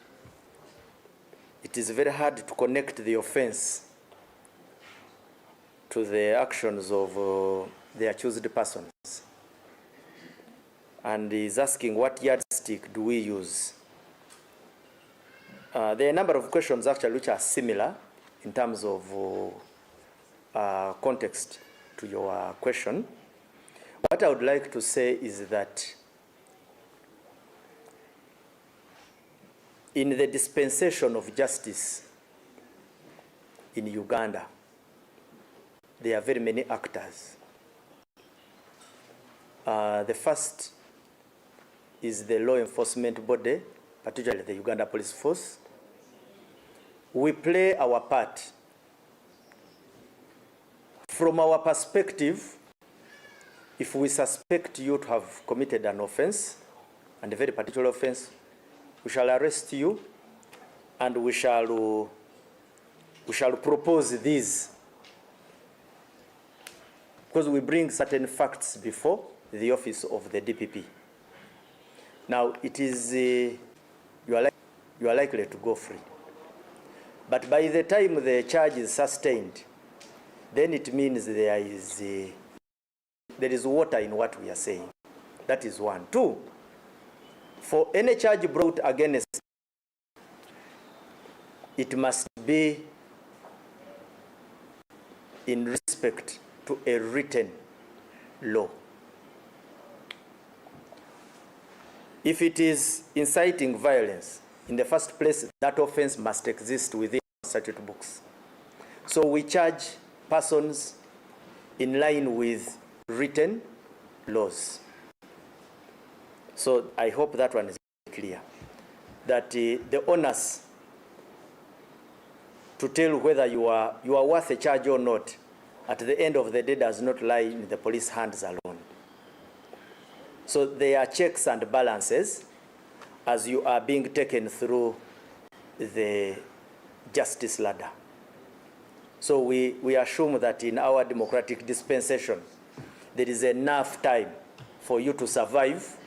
it is very hard to connect the offense to to the actions of the accused persons. And is asking what yardstick do we use? There are a number of questions actually which are similar in terms of context to your question. What I would like to say is that in the dispensation of justice in Uganda, there are very many actors. The first is the law enforcement body, particularly the Uganda Police Force. We play our part. From our perspective, if we suspect you to have committed an offense, and a very particular offense, we shall arrest you, and we shall propose these, because we bring certain facts before the office of the DPP. Now, it is you are likely to go free, but by the time the charge is sustained, then it means there is water in what we are saying. That is one. Two, for any charge brought against, it must be in respect to a written law. If it is inciting violence, in the first place, that offense must exist within statute books. So we charge persons in line with written laws. So I hope that one is clear. That the onus to tell whether you are worth a charge or not, at the end of the day, does not lie in the police hands alone. So there are checks and balances as you are being taken through the justice ladder. So we assume that in our democratic dispensation, there is enough time for you to survive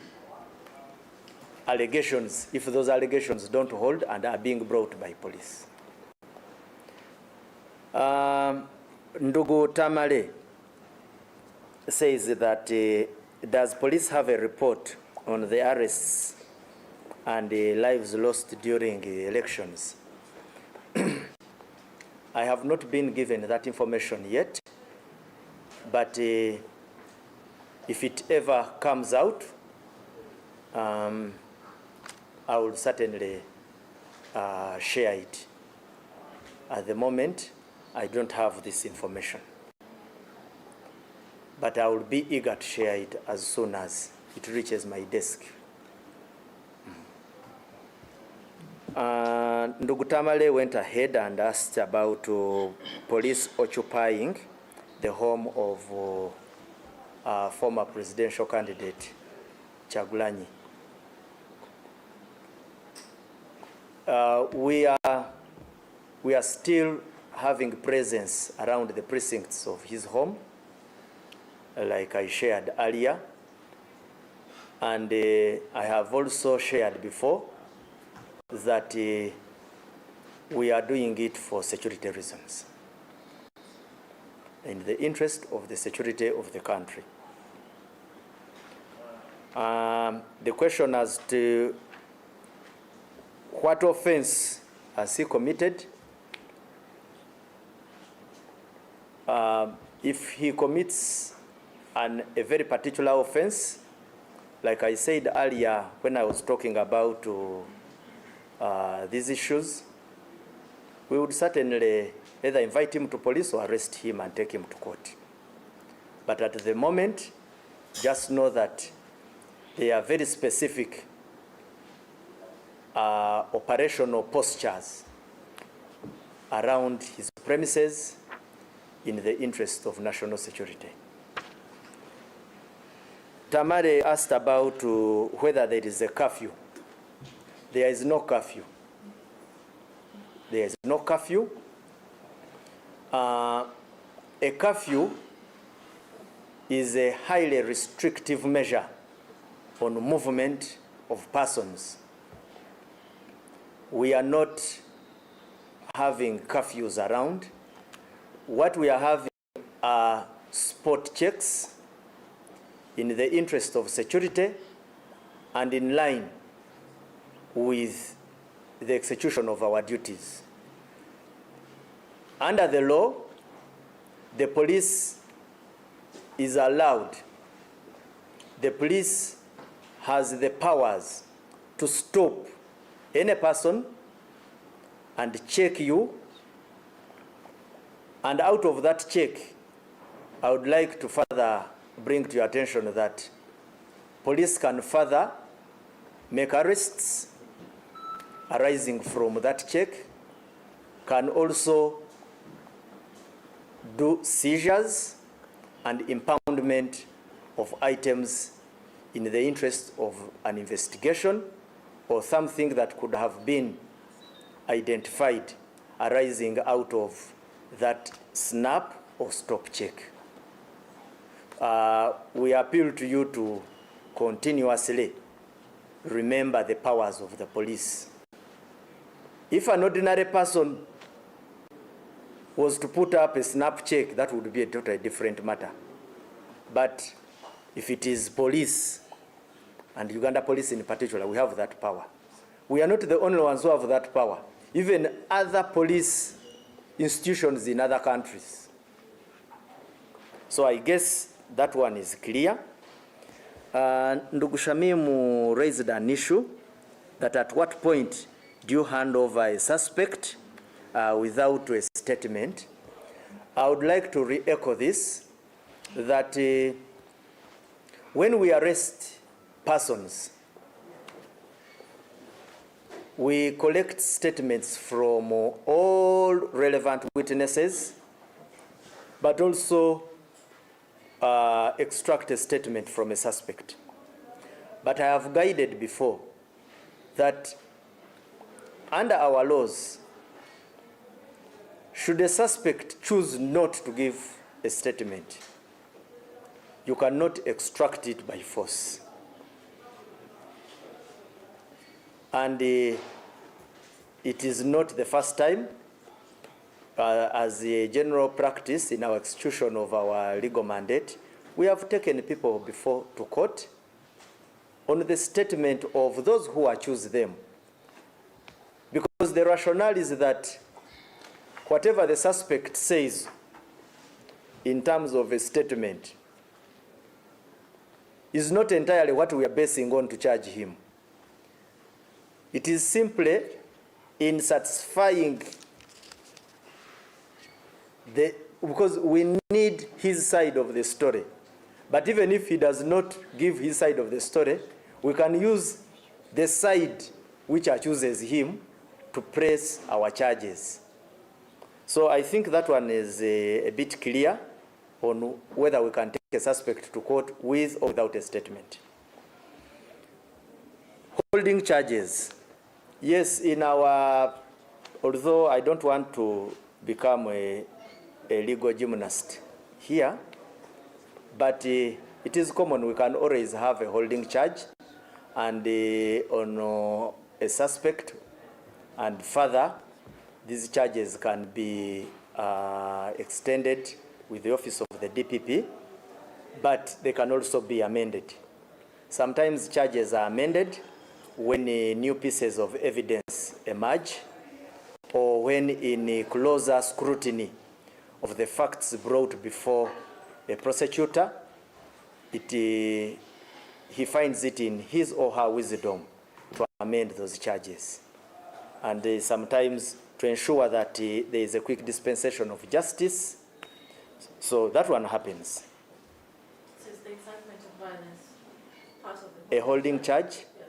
allegations, if those allegations don't hold and are being brought by police. Ndugu Tamale says that does police have a report on the arrests and lives lost during elections? I have not been given that information yet, but if it ever comes out, I will certainly share it. At the moment, I don't have this information, but I will be eager to share it as soon as it reaches my desk. Ndugu Tamale went ahead and asked about police occupying the home of former presidential candidate Chagulanyi. We are still having presence around the precincts of his home, like I shared earlier, and I have also shared before that we are doing it for security reasons, in the interest of the security of the country. The question as to what offense has he committed? If he commits a very particular offense, like I said earlier when I was talking about these issues, we would certainly either invite him to police or arrest him and take him to court. But at the moment, just know that they are very specific operational postures around his premises in the interest of national security. Tamare asked about whether there is a curfew. There is no curfew. There is no curfew. A curfew is a highly restrictive measure on movement of persons. We are not having curfews around. What we are having spot checks in the interest of security and in line with the execution of our duties. Under the law, the police is allowed, the police has the powers to stop any person and check you, and out of that check, I would like to further bring to your attention that police can further make arrests arising from that check, can also do seizures and impoundment of items in the interest of an investigation or something that could have been identified arising out of that snap or stop check. We appeal to you to continuously remember the powers of the police. If an ordinary person was to put up a snap check, that would be a totally different matter. But if it is police, and Uganda police in particular, we have that power. We are not the only ones who have that power. Even other police institutions in other countries. So I guess that one is clear. Ndugu Shamimu raised an issue that at what point do you hand over a suspect without a statement? I would like to re-echo this, that when we arrest persons, we collect statements from all relevant witnesses, but also extract a statement from a suspect. But I have guided before that under our laws, should a suspect choose not to give a statement, you cannot extract it by force. And it is not the first time, as a general practice in our execution of our legal mandate, we have taken people before to court on the statement of those who accuse them. Because the rationale is that whatever the suspect says in terms of a statement is not entirely what we are basing on to charge him. It is simply in satisfying because we need his side of the story. But even if he does not give his side of the story, we can use the side which accuses him to press our charges. So I think that one is a bit clear on whether we can take a suspect to court with or without a statement. Holding charges. Yes, in our, although I don't want to become a legal gymnast here, but it is common, we can always have a holding charge and on a suspect, and further, these charges can be extended with the office of the DPP, but they can also be amended. Sometimes charges are amended when new pieces of evidence emerge, or when in a closer scrutiny of the facts brought before a prosecutor, he finds it in his or her wisdom to amend those charges. And sometimes to ensure that there is a quick dispensation of justice. So that one happens. So is the incitement of violence part of the holding charge? Yes.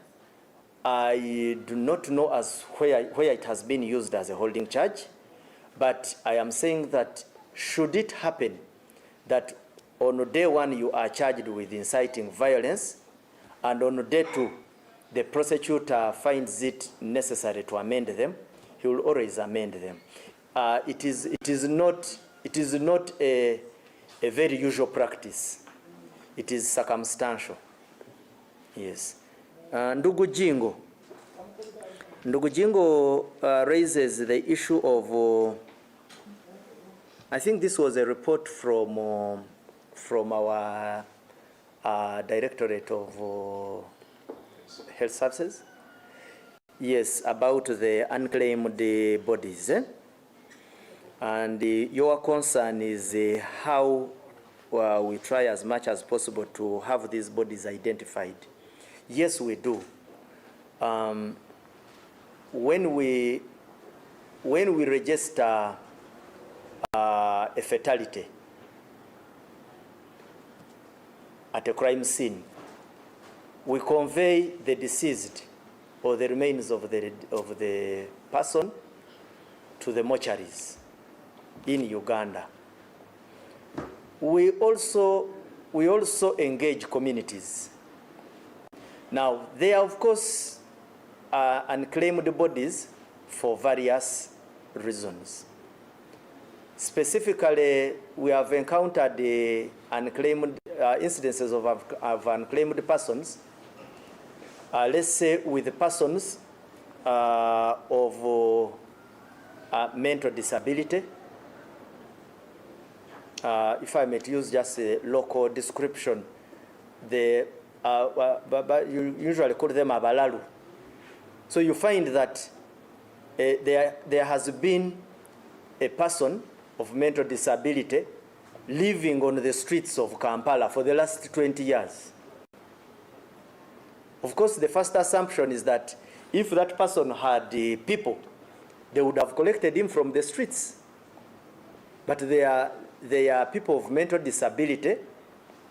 I do not know as where it has been used as a holding charge, but I am saying that should it happen that on day one you are charged with inciting violence, and on day two the prosecutor finds it necessary to amend them, he will always amend them. It is not a very usual practice. It is circumstantial. Yes. Ndugu Jingo raises the issue of I think this was a report from our Directorate of Health Services. Yes, about the unclaimed bodies. And your concern is how we try as much as possible to have these bodies identified. Yes, we do. When we register a fatality at a crime scene, we convey the deceased or the remains of the person to the mortuaries in Uganda. We also engage communities. Now, there are, of course, unclaimed bodies for various reasons. Specifically, we have encountered unclaimed incidences of unclaimed persons. Let's say with the persons of mental disability. If I may use just a local description, you usually call them abalalu. So you find that there has been a person of mental disability living on the streets of Kampala for the last 20 years. Of course, the first assumption is that if that person had people, they would have collected him from the streets. But they are people of mental disability,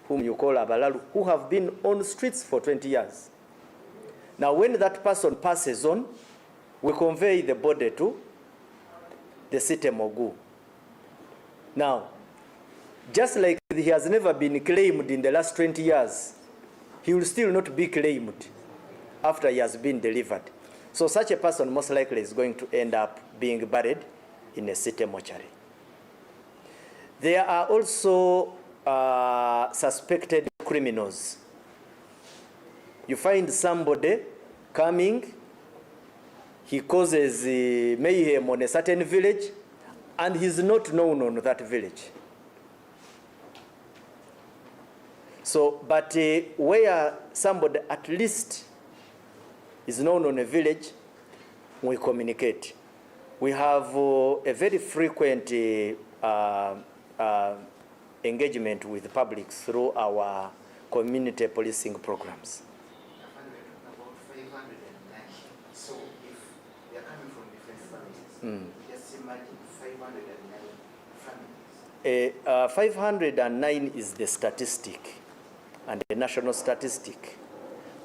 whom you call abalalu, who have been on streets for 20 years. Now, when that person passes on, we convey the body to the city Mogu. Now, just like he has never been claimed in the last 20 years, he will still not be claimed after he has been delivered. So such a person most likely is going to end up being buried in a city mortuary. There are also suspected criminals. You find somebody coming, he causes mayhem on a certain village, and he's not known on that village. So, but where somebody at least is known on a village, we communicate. We have a very frequent engagement with the public through our community policing programs. About 509. So if they are coming from different families, just imagine 509 families. 509 is the statistic and the national statistic,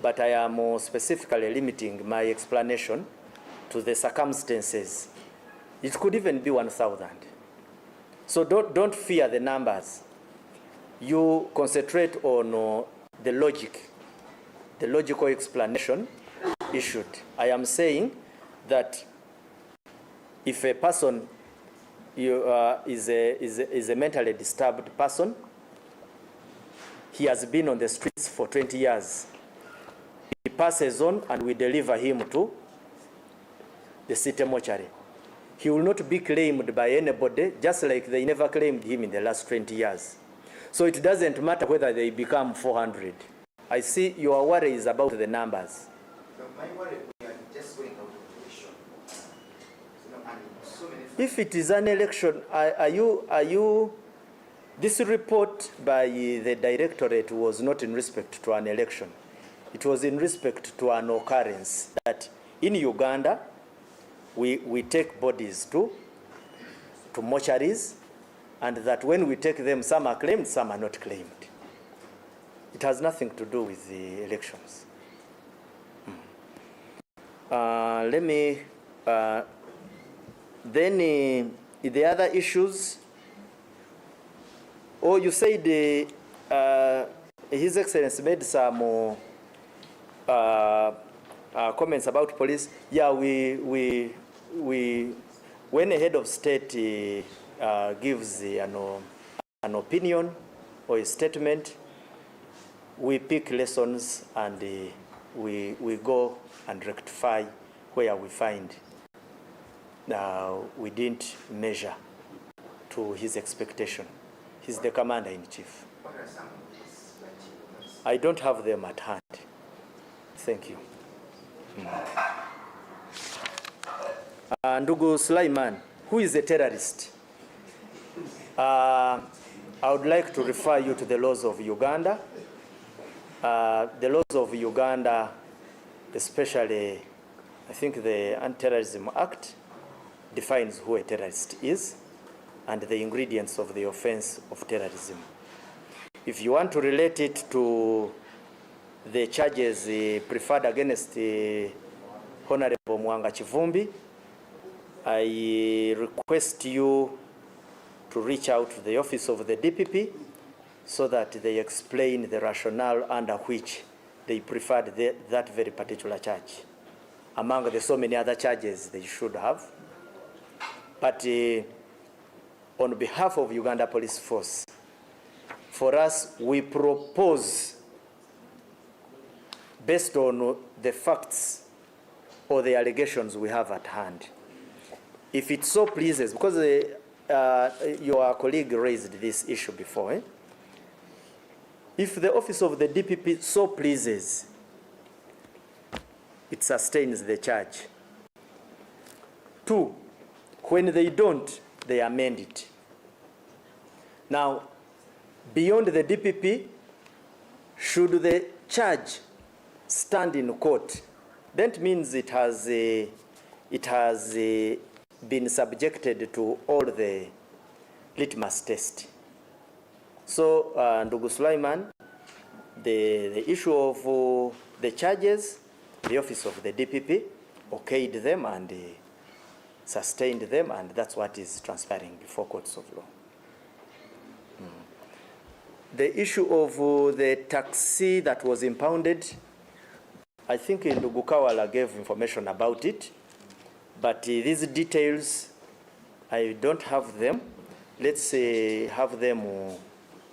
but I am specifically limiting my explanation to the circumstances. It could even be 1,000. So don't fear the numbers. You concentrate on the logic, the logical explanation issued. I am saying that if a person is a mentally disturbed person, he has been on the streets for 20 years. He passes on and we deliver him to the city mortuary. He will not be claimed by anybody, just like they never claimed him in the last 20 years. So it doesn't matter whether they become 400. I see your worry is about the numbers. No, my worry, we are just going out of election. And so many. If it is an election, are you? This report by the Directorate was not in respect to an election. It was in respect to an occurrence that in Uganda, we take bodies to mortuaries, and that when we take them, some are claimed, some are not claimed. It has nothing to do with the elections. Let me, then the other issues, you said His Excellency made some comments about police. Yeah, when a head of state gives an opinion or a statement, we pick lessons and we go and rectify where we find we didn't measure to his expectation. He's the commander-in-chief. What are some of these that you must? I don't have them at hand. Thank you. Ndugu Sulaiman, who is a terrorist? I would like to refer you to the laws of Uganda. The laws of Uganda, especially, I think the Anti-Terrorism Act, defines who a terrorist is and the ingredients of the offense of terrorism. If you want to relate it to the charges preferred against Honorable Mwanga Chivumbi, I request you to reach out to the office of the DPP so that they explain the rationale under which they preferred that very particular charge, among the so many other charges they should have. But on behalf of Uganda Police Force, for us, we propose, based on the facts or the allegations we have at hand, if it so pleases, because your colleague raised this issue before, if the office of the DPP so pleases, it sustains the charge. 2, when they don't, they amend it. Now, beyond the DPP, should the charge stand in court, that means it has been subjected to all the litmus test. So, Ndugu Sulaiman, the issue of the charges, the office of the DPP okayed them and sustained them, and that's what is transpiring before courts of law. The issue of the taxi that was impounded, I think Ndugu Kawala gave information about it, but these details, I don't have them. Let's have them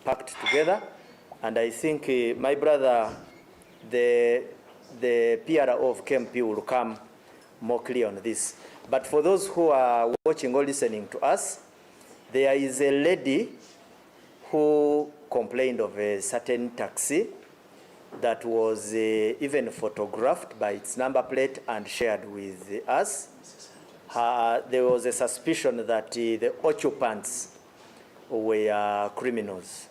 packed together, and I think my brother, the PRO of KMP, will come more clear on this. But for those who are watching or listening to us, there is a lady who complained of a certain taxi that was even photographed by its number plate and shared with us. There was a suspicion that the occupants were criminals.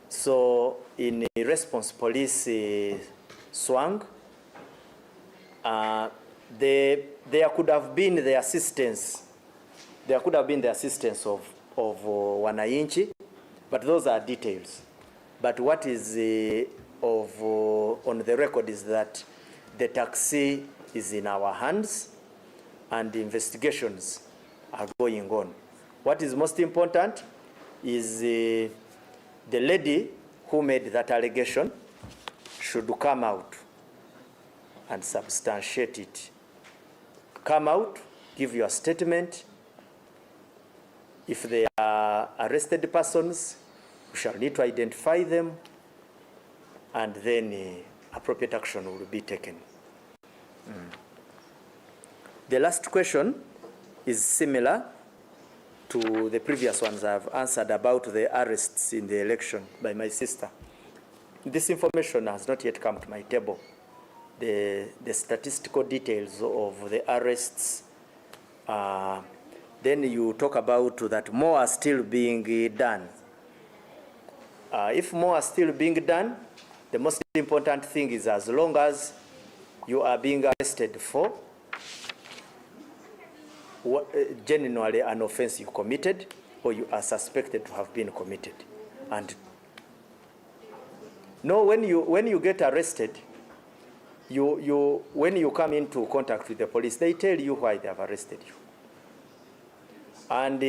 So in response, police swung. There could have been the assistance. There could have been the assistance of wananchi, but those are details. But what is on the record is that the taxi is in our hands and the investigations are going on. What is most important is the lady who made that allegation should come out and substantiate it. Come out, give your statement. If they are arrested persons, we shall need to identify them, and then appropriate action will be taken. The last question is similar to the previous ones I've answered about the arrests in the election by my sister. This information has not yet come to my table. The statistical details of the arrests. Then you talk about that more are still being done. If more are still being done, the most important thing is as long as you are being arrested for genuinely an offense you committed or you are suspected to have been committed. And no, when you get arrested, when you come into contact with the police, they tell you why they have arrested you. And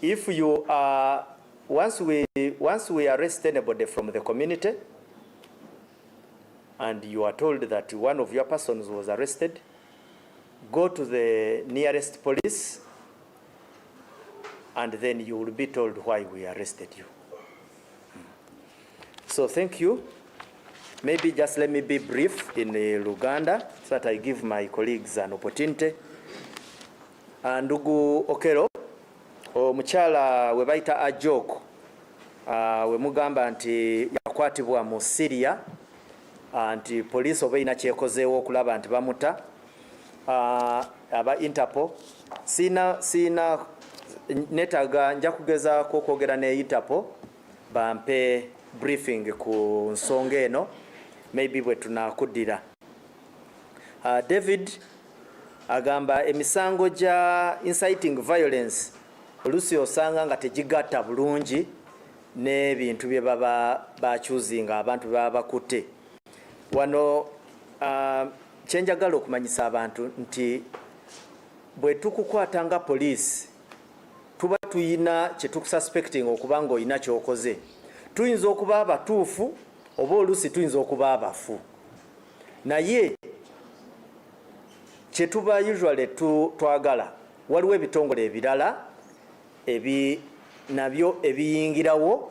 if you are, once we arrest anybody from the community, and you are told that one of your persons was arrested, go to the nearest police, and then you will be told why we arrested you. So thank you. Maybe just let me be brief in Luganda so that I give my colleagues an opportunity. Ndugu Okero, omukyala we bayita Ajoko we mugamba nti yakwatibwa mu Syria nti poliisi oba erina kyekozeewo okulaba nti bamuta aba Interpol siina netaga nja kugezaako okwogera ne Interpol bampe briefing ku nsonga eno maybe bwe tunakuddira. David agamba emisango gya inciting violence oluusi osanga nga tegigatta bulungi n'ebintu bye baba bakyuzinga abantu baba bakutte. Wano kyenjagala okumanyisa abantu nti bwe tukukwata nga poliisi tuba tuyina kye tukususpecting okuba ng'olina ky'okoze. Tuyinza okuba abatuufu oba oluusi tuyinza okuba abafu, naye kye tuba usually twagala waliwo ebitongole ebirala nabyo ebiyingirawo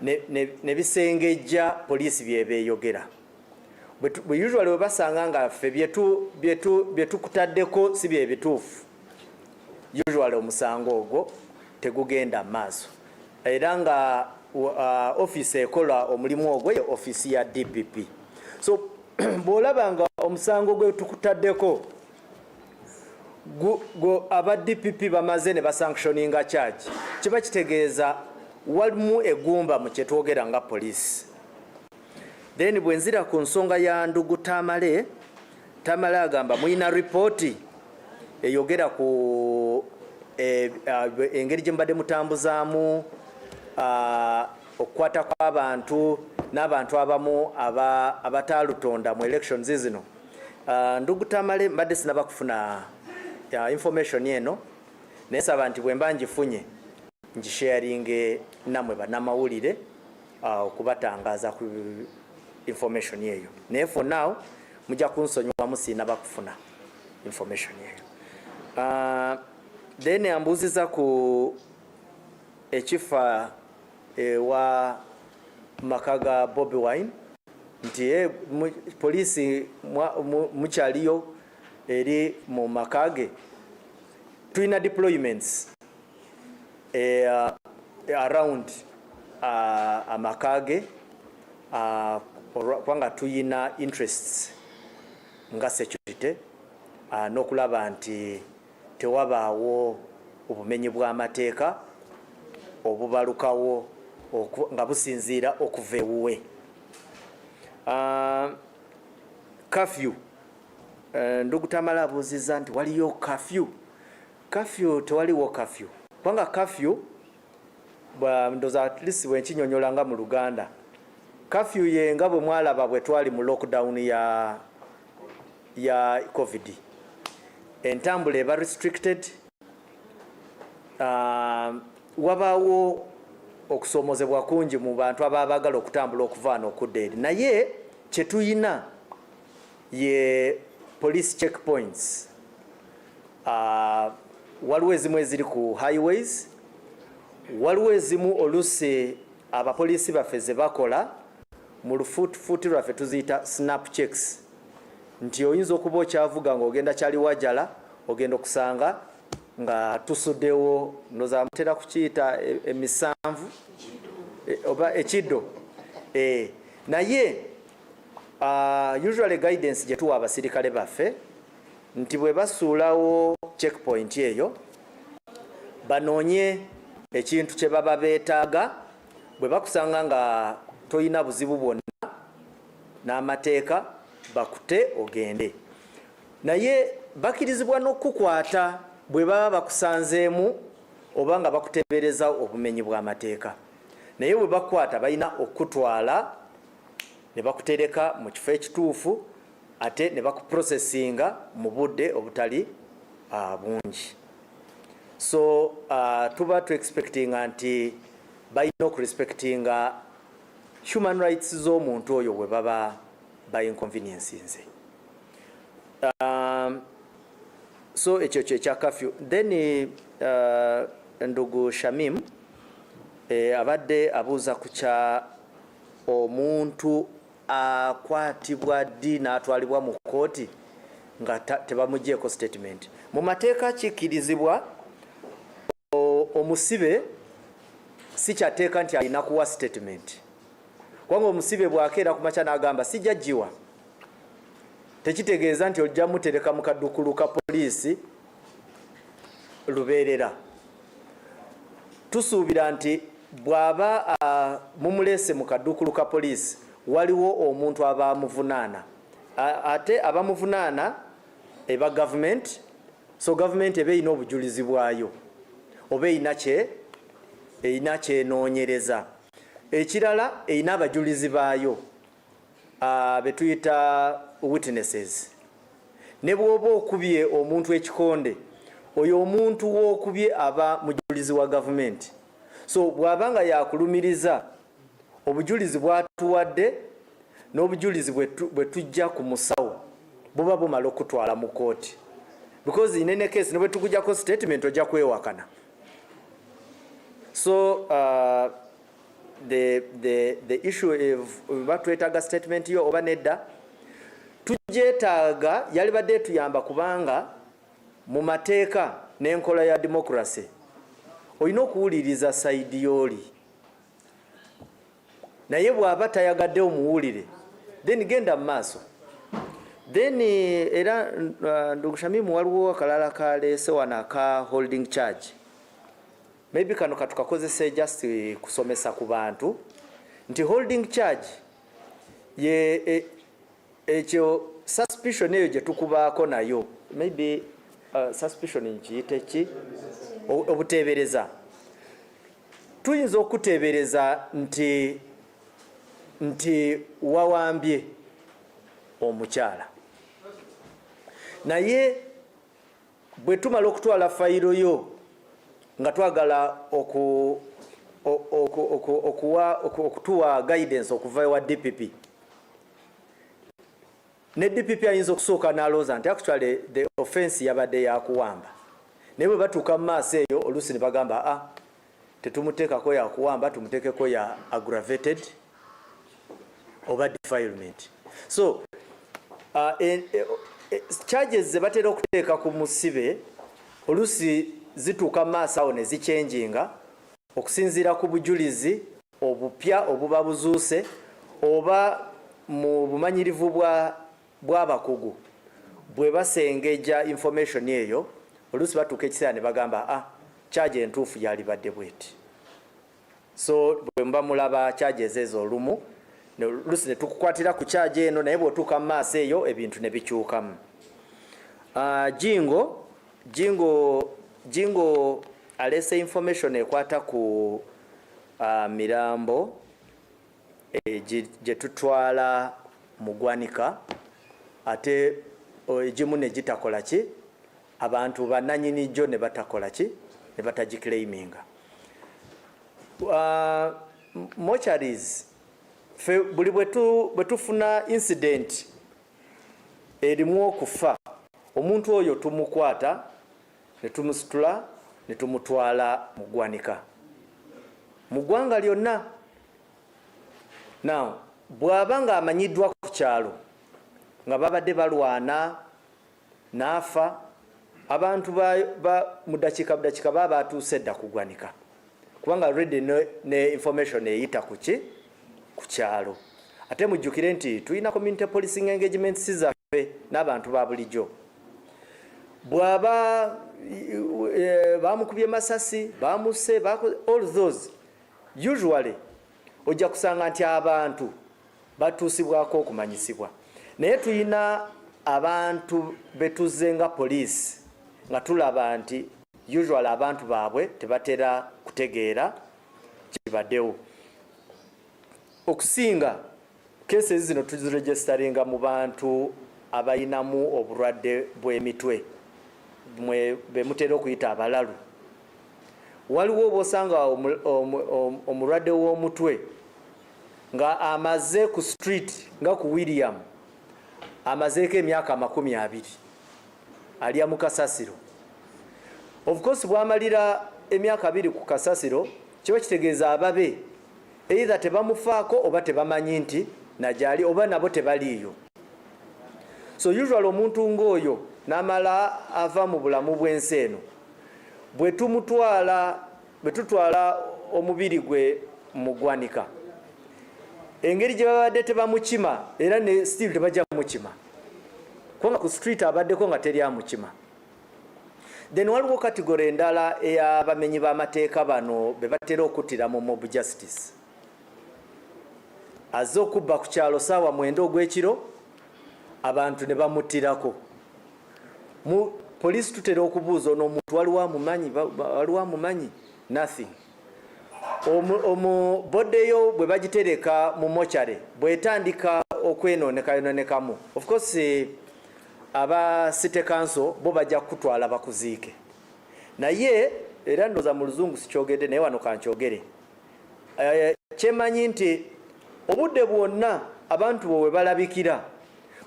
ne bisengejja poliisi byebeeyogera. Usually we basanga nga ffe bye tukutaddeko si bye bituufu, usually omusango ogwo tegugenda maaso, era nga office ekola omulimu ogwo ye office ya DPP. So bw'olaba nga omusango gwe tukutaddeko aba DPP bamaze ne basanctioninga charge, kiba kitegeeza walimu egumba mu kye twogera nga poliisi. Then bwe nzira ku nsonga ya ndugu Tamale agamba muyina ripooti eyogera ku engeri gye mbadde mutambuzaamu okukwata kw'abantu n'abantu abamu abataalutonda mu elections zino. Ndugu Tamale mbadde sinaba kufuna information eno, naye saba nti bwe mba ngifunye ngisharinge namwe bannamawulire okubatangaza ku information eyo. Naye for now mujja kunsonyiwamu sinaba kufuna information eyo. Then ambuuziza ku ekifa ewa maka ga Bobi Wine nti poliisi mukyaliyo eri mu makage. Tulina deployments around amakage kubanga tuyina interests nga security n'okulaba nti tewabaawo obumenyi bw'amateeka obubalukawo nga businziira okuva ewuwe. Curfew, ndugu Tamala abuuzizza nti waliyo curfew tewaliwo curfew kubanga curfew ndoza at least bwenkinyonyola nga mu Luganda, curfew ye nga bwe mwalaba bwe twali mu lockdown ya COVID, entambula eba restricted, wabaawo okusomozebwa kungi mu bantu ababa bagala okutambula okuva n'okudda eri, naye kye tuyina ye police checkpoints. Waliwo ezimu eziri ku highways, waliwo ezimu oluusi abapoliisi baffe ze bakola mu lufuuti lwaffe tuziyita snap checks, nti oyinza okuba okyavuga ng'ogenda kyali wajala ogenda okusanga nga tusuddewo ndoza mutera kukiyita emisanvu oba ekiddo. Naye usually guidance gye tuwa abasirikale baffe nti bwe basuulawo checkpoint eyo banoonye ekintu kye baba beetaaga, bwe bakusanga nga toyina buzibu bwonna n'amateeka bakute ogende, naye bakirizibwa n'okukwata bwe baba bakusanzeemu oba nga bakuteebereza obumenyi bw'amateeka, naye bwe bakwata balina okutwala ne bakutereka mu kifo ekituufu ate ne bakuprocessinga mu budde obutali bungi. So tuba tu expectinga nti balina okurespectinga human rights z'omuntu oyo bwe baba inconveniences. So ekyo kya curfew. Then ndugu Shamim abadde abuuza ku kya omuntu akwatibwa ddi n'atwalibwa mu kooti nga tebamuggyeko statement. Mu mateeka kikkirizibwa omusibe si kyateeka nti alina kuwa statement, kubanga omusibe bwakeera ku makya n'agamba sijja giwa, tekitegeeza nti ojja mutereka mu kaddukulu ka poliisi lubeerera. Tusuubira nti bw'aba mumuleese mu kaddukulu ka poliisi waliwo omuntu abamuvunaana, ate abamuvunaana eba gavumenti, so gavumenti eba erina obujulizi bwayo oba erina kyenoonyereza. Ekirala erina abajulizi baayo betuyita witnesses. Ne bw'oba okubye omuntu ekikonde, oyo omuntu w'okubye aba mujulizi wa gavumenti. So bw'abanga yakulumiriza, obujulizi bwatuwadde n'obujulizi bwe tujja ku musawo buba bumala okutwala mu kooti, because in any case ne bwe tukujjako statement ojja kwewakana. So the issue of batwetaaga statement yo oba nedda, tugyetaaga, yalibadde tuyamba kubanga mu mateeka n'enkola ya democracy olina okuwuliriza sayidi y'oli, naye bw'aba tayagadde omuwulire then genda mu maaso. Then era ndugu Shamimu waliwo akalala kaleese wano aka holding charge. Maybe kano katukakozese just kusomesa ku bantu nti holding charge ye ekyo suspicion eyo gye tukubaako nayo, maybe suspicion nkiyite ki, obuteebereza. Tuyinza okuteebereza nti wawambye omukyala, naye bwe tumala okutwala fayiro yo nga twagala okutuwa guidance okuva ewa DPP, ne DPP ayinza okusooka n'alowooza nti actually the offense yabadde yakuwamba, naye bwe batuuka mu maaso eyo oluusi ne bagamba tetumuteekako yakuwamba, tumuteekeko ya aggravated oba defilement. So charges ze batera okuteeka ku musibe oluusi zituuka maaso awo ne zichenjinga okusinziira ku bujulizi obupya obuba buzuuse oba mu bumanyirivu bw'abakugu bwe basengeja information eyo, oluusi batuuka ekiseera ne bagamba charge entuufu yalibadde bweti. So bwe muba mulaba charges ezo olumu oluusi ne tukukwatira ku charge eno, naye bw'otuuka mu maaso eyo ebintu ne bikyukamu. Jingo alese information ekwata ku mirambo gye tutwala mu ggwanika, ate egimu ne gitakola ki, abantu bannanyini gyo ne batakola ki, ne batagiclaiminga. Mortuaries buli bwe tufuna incident erimu okufa, omuntu oyo tumukwata ne tumusitula ne tumutwala mu ggwanika mu ggwanga lyonna. Now bw'aba nga amanyiddwa ku kyalo nga babadde balwana n'afa, abantu mu ddakiika baba batuuse dda ku ggwanika, kubanga already ne information eyita ku kyalo. Ate mujjukire nti tulina community policing engagements zaffe n'abantu ba bulijjo. Bw'aba bamukubye masasi, bamuse, all those usually ojja kusanga nti abantu batuusibwako okumanyisibwa, naye tulina abantu betuze nga poliisi nga tulaba nti usually abantu baabwe tebatera kutegeera kibaddewo. Okusinga cases zino tuziregisteringa mu bantu abayinamu obulwadde bw'emitwe bemutera okuyita abalalu. Waliwo obosanga omulwadde w'omutwe nga amaze ku street nga ku William amazeeko emyaka 20 alya mu kasasiro. Of course bwamalira emyaka 2 ku kasasiro kiba kitegeeza ababe either tebamufaako oba tebamanyi nti najali oba nabo tebaliiyo. So usually omuntu ng'oyo n'amala ava mu bulamu bw'ensi eno, bwe tumutwala bwe tutwala omubiri gwe mu ggwanika, engeri gye babadde tebamukima era ne still tebajja mukima, kubanga ku street abaddeko nga teri amukima. Then waliwo kategore endala ey'abamenyi b'amateeka bano be batera okuttira mu mob justice. Azze okubba ku kyalo saawa 9 ogw'ekiro, abantu ne bamuttirako. Mu poliisi tutera okubuuza ono omuntu waliwo amumanyi? Nothing. Boddeyo bwe bagitereka mu mochare bwetandika okwenonekamu, of course aba city council bo bajja kutwala bakuziike, naye era ndoza mu luzungu sikyogedde naye wano kankyogere. Kyemanyi nti obudde bwonna abantu bwe balabikira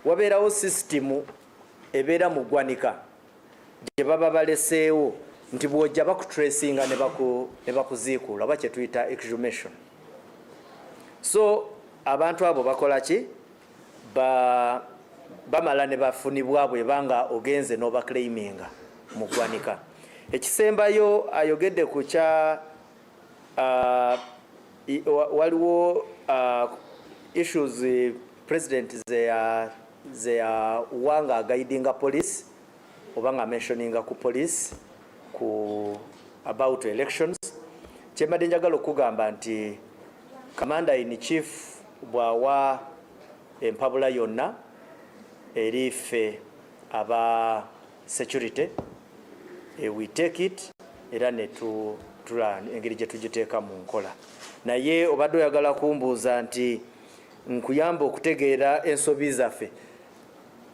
wabeerawo sisitimu ebeera mu ggwanika gye baba baleseewo nti bwojja bakutracinga ne bakuziikuula oba kye tuyita exhumation. So abantu abo bakola ki? Bamala ne bafunibwa bwebanga ogenze n'obaclaiminga mu ggwanika. Ekisembayo ayogedde ku kya waliwo issues president ze yawanga aguidinga police oba nga mentioninga ku police ku about elections. Kyembadde njagala okugamba nti commander in chief bwawa empabula yonna eri ffe aba security, we take it era ne tulan engeri gye tugiteeka mu nkola. Naye obadde oyagala kumbuuza nti nkuyamba okutegeera ensobi zaffe,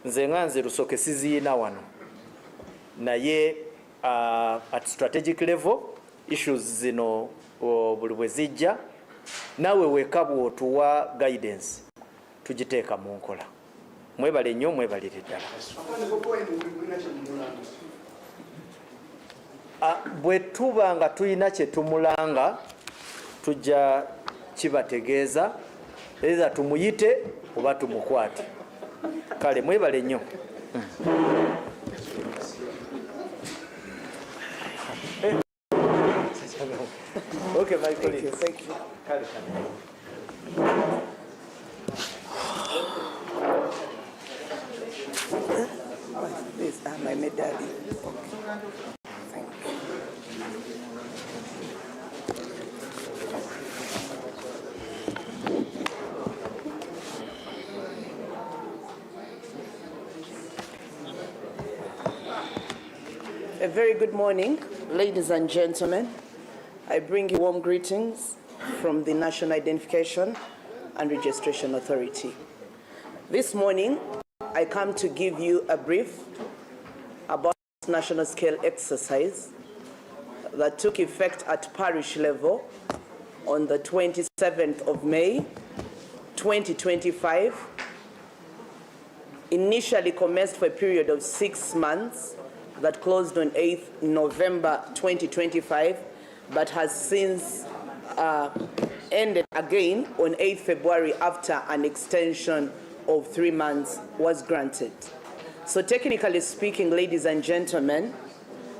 nze nga nze Lusoke siziina wano, naye at strategic level issues zino buli bwe zijja nawe weka bw'otuwa guidance tugiteeka mu nkola. Mwebale nnyo, mwebalire ddala. Bwe tuba nga tulina kye tumulanga tujja kibategeeza, either tumuyite oba tumukwate. Kale mwebale nnyo. Okay, my colleague. Thank you. These are my medallion. Thank you. A very good morning, ladies and gentlemen. I bring you warm greetings from the National Identification and Registration Authority. This morning, I come to give you a brief about this national scale exercise that took effect at parish level on the 27th of May, 2025, initially commenced for a period of 6 months that closed on 8th November 2025, but has since ended again on 8th February after an extension of 3 months was granted. So technically speaking, ladies and gentlemen,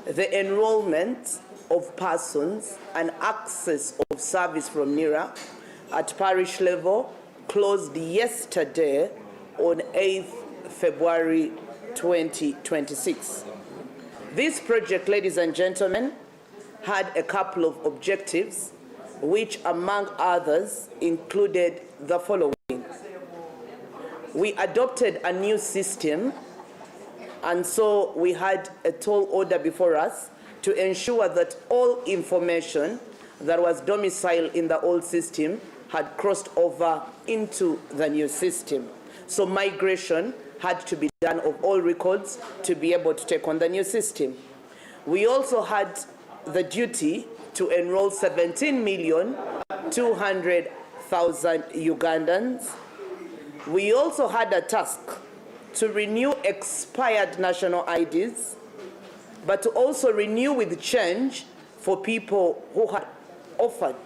the enrollment of persons and access of service from NIRA at parish level closed yesterday on 8th February 2026. This project, ladies and gentlemen, had a couple of objectives, which among others included the following. We adopted a new system, and so we had a tall order before us to ensure that all information that was domiciled in the old system had crossed over into the new system. So migration had to be done of all records to be able to take on the new system. We also had the duty to enroll 17,200,000 Ugandans. We also had a task to renew expired national IDs, but to also renew with change for people who had offered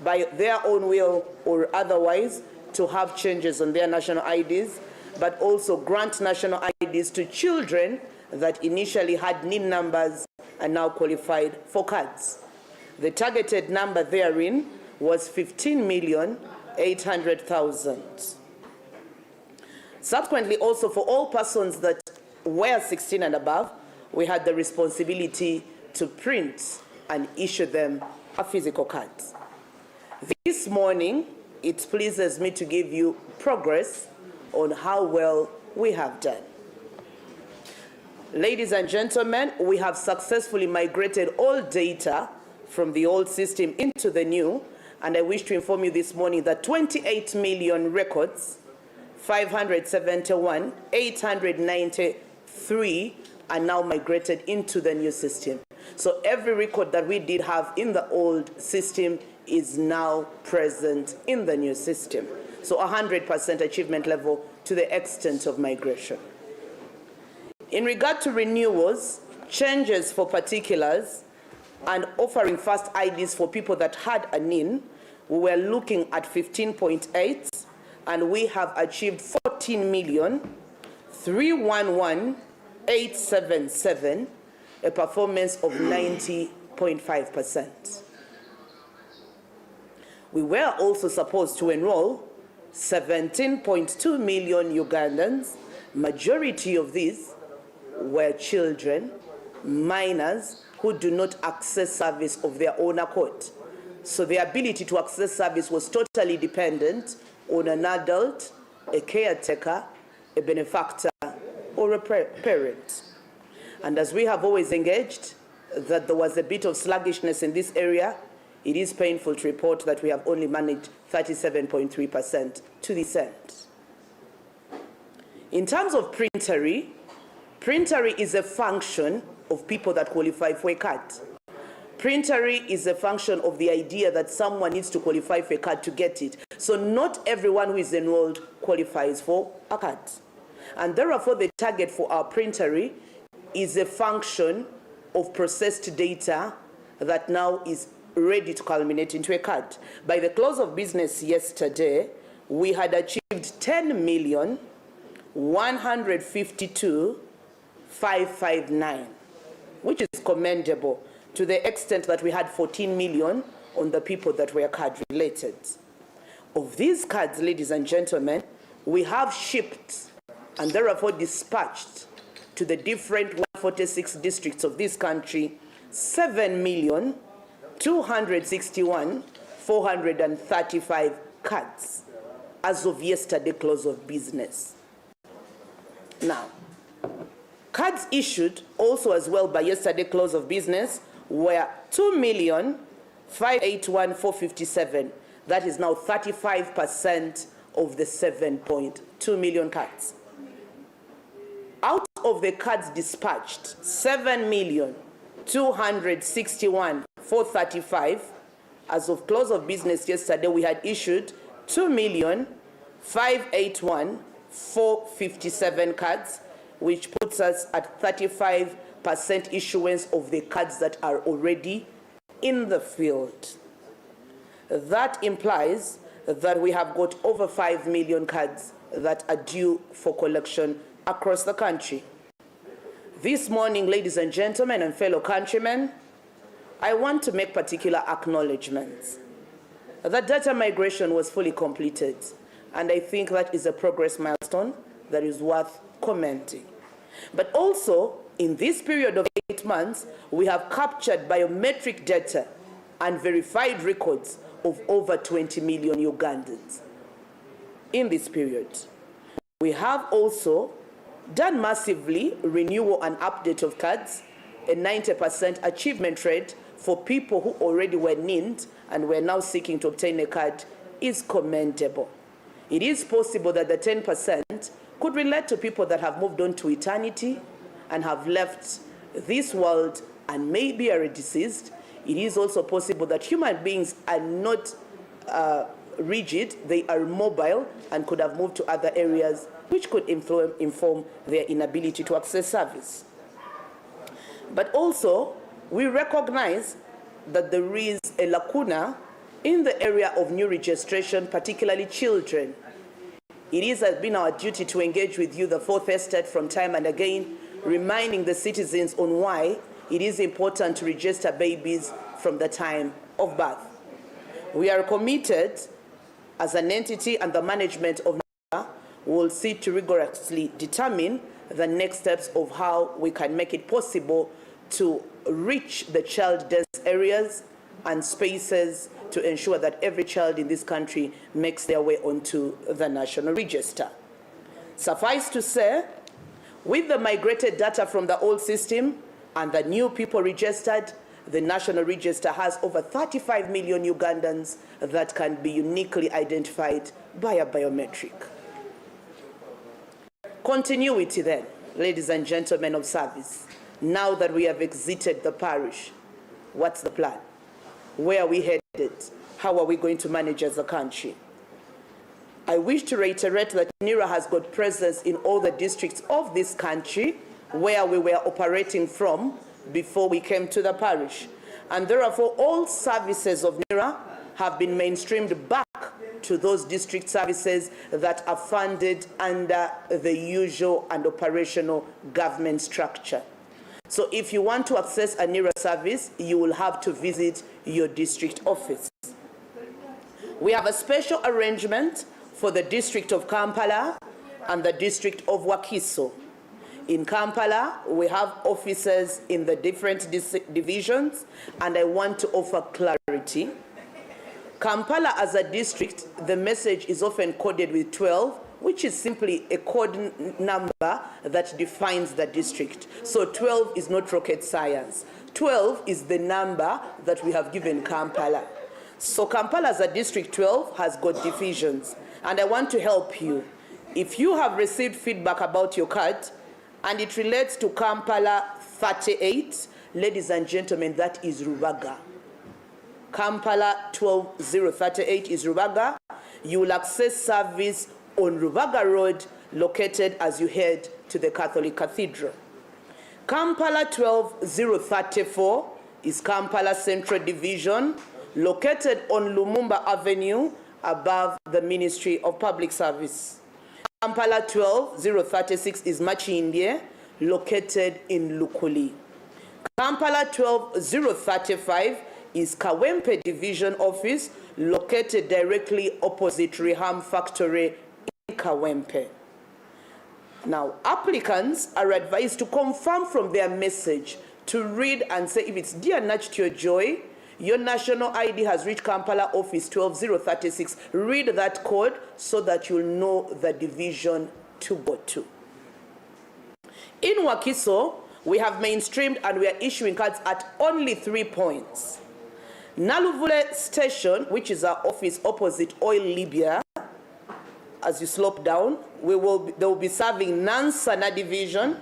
by their own will or otherwise to have changes on their national IDs, but also grant national IDs to children that initially had NIN numbers and now qualified for cards. The targeted number therein was 15,800,000. Subsequently, also for all persons that were 16 and above, we had the responsibility to print and issue them a physical card. This morning, it pleases me to give you progress on how well we have done. Ladies and gentlemen, we have successfully migrated all data from the old system into the new, and I wish to inform you this morning that 28 million records, 571,893 are now migrated into the new system. So every record that we did have in the old system is now present in the new system. So 100% achievement level to the extent of migration. In regard to renewals, changes for particulars, and offering first IDs for people that had a NIN, we were looking at 15.8, and we have achieved 14,311,877, a performance of 90.5%. We were also supposed to enroll 17.2 million Ugandans. Majority of these were children, minors, who do not access service of their own accord. So the ability to access service was totally dependent on an adult, a caretaker, a benefactor, or a parent. And as we have always engaged that there was a bit of sluggishness in this area, it is painful to report that we have only managed 37.3% to this end. In terms of printery is a function of people that qualify for a card. Printery is a function of the idea that someone needs to qualify for a card to get it. So not everyone who is enrolled qualifies for a card. And therefore the target for our printery is a function of processed data that now is ready to culminate into a card. By the close of business yesterday, we had achieved 10,152,559, which is commendable to the extent that we had 14 million on the people that were card related. Of these cards, ladies and gentlemen, we have shipped and therefore dispatched to the different 146 districts of this country 7,261,435 cards as of yesterday close of business. Now, cards issued also as well by yesterday close of business were 2,581,457. That is now 35% of the 7.2 million cards. Out of the cards dispatched, 7,261,435, as of close of business yesterday, we had issued 2,581,457 cards, which puts us at 35% issuance of the cards that are already in the field. That implies that we have got over 5 million cards that are due for collection across the country. This morning, ladies and gentlemen and fellow countrymen, I want to make particular acknowledgements. The data migration was fully completed, and I think that is a progress milestone that is worth commenting. But also, in this period of 8 months, we have captured biometric data and verified records of over 20 million Ugandans. In this period, we have also done massively renewal and update of cards. A 90% achievement rate for people who already were NIN'd and were now seeking to obtain a card is commendable. It is possible that the 10% could relate to people that have moved on to eternity and have left this world and maybe are deceased. It is also possible that human beings are not rigid, they are mobile and could have moved to other areas, which could inform their inability to access service. But also, we recognize that there is a lacuna in the area of new registration, particularly children. It has been our duty to engage with you, the fourth estate, from time and again, reminding the citizens on why it is important to register babies from the time of birth. We are committed as an entity, and the management of NERA will seek to rigorously determine the next steps of how we can make it possible to reach the child-dense areas and spaces to ensure that every child in this country makes their way onto the National Register. Suffice to say, with the migrated data from the old system and the new people registered, the National Register has over 35 million Ugandans that can be uniquely identified by a biometric. Continuity then, ladies and gentlemen of service. Now that we have exited the parish, what's the plan? Where are we headed? How are we going to manage as a country? I wish to reiterate that NERA has got presence in all the districts of this country where we were operating from before we came to the parish. And therefore, all services of NERA have been mainstreamed back to those district services that are funded under the usual and operational government structure. So if you want to access a NERA service, you will have to visit your district office. We have a special arrangement for the district of Kampala and the district of Wakiso. In Kampala, we have officers in the different divisions, and I want to offer clarity. Kampala as a district, the message is often coded with 12, which is simply a code number that defines the district. So 12 is not rocket science. 12 is the number that we have given Kampala. So Kampala as a district 12 has got divisions. And I want to help you. If you have received feedback about your card and it relates to Kampala 38, ladies and gentlemen, that is Rubaga. Kampala 12038 is Rubaga. You will access service on Rubaga Road, located as you head to the Catholic Cathedral. Kampala 12034 is Kampala Central Division, located on Lumumba Avenue, above the Ministry of Public Service. Kampala 12036 is Machindye, located in Lukuli. Kampala 12035 is Kawempe Division Office, located directly opposite Reham Factory in Kawempe. Now, applicants are advised to confirm from their message to read and say if it's Dear Nachtio Joy, your national ID has reached Kampala Office 12036. Read that code so that you'll know the division to go to. In Wakiso, we have mainstreamed and we are issuing cards at only 3 points. Naluvule Station, which is our office opposite Oil Libya, as you slope down, they will be serving Nansana Division,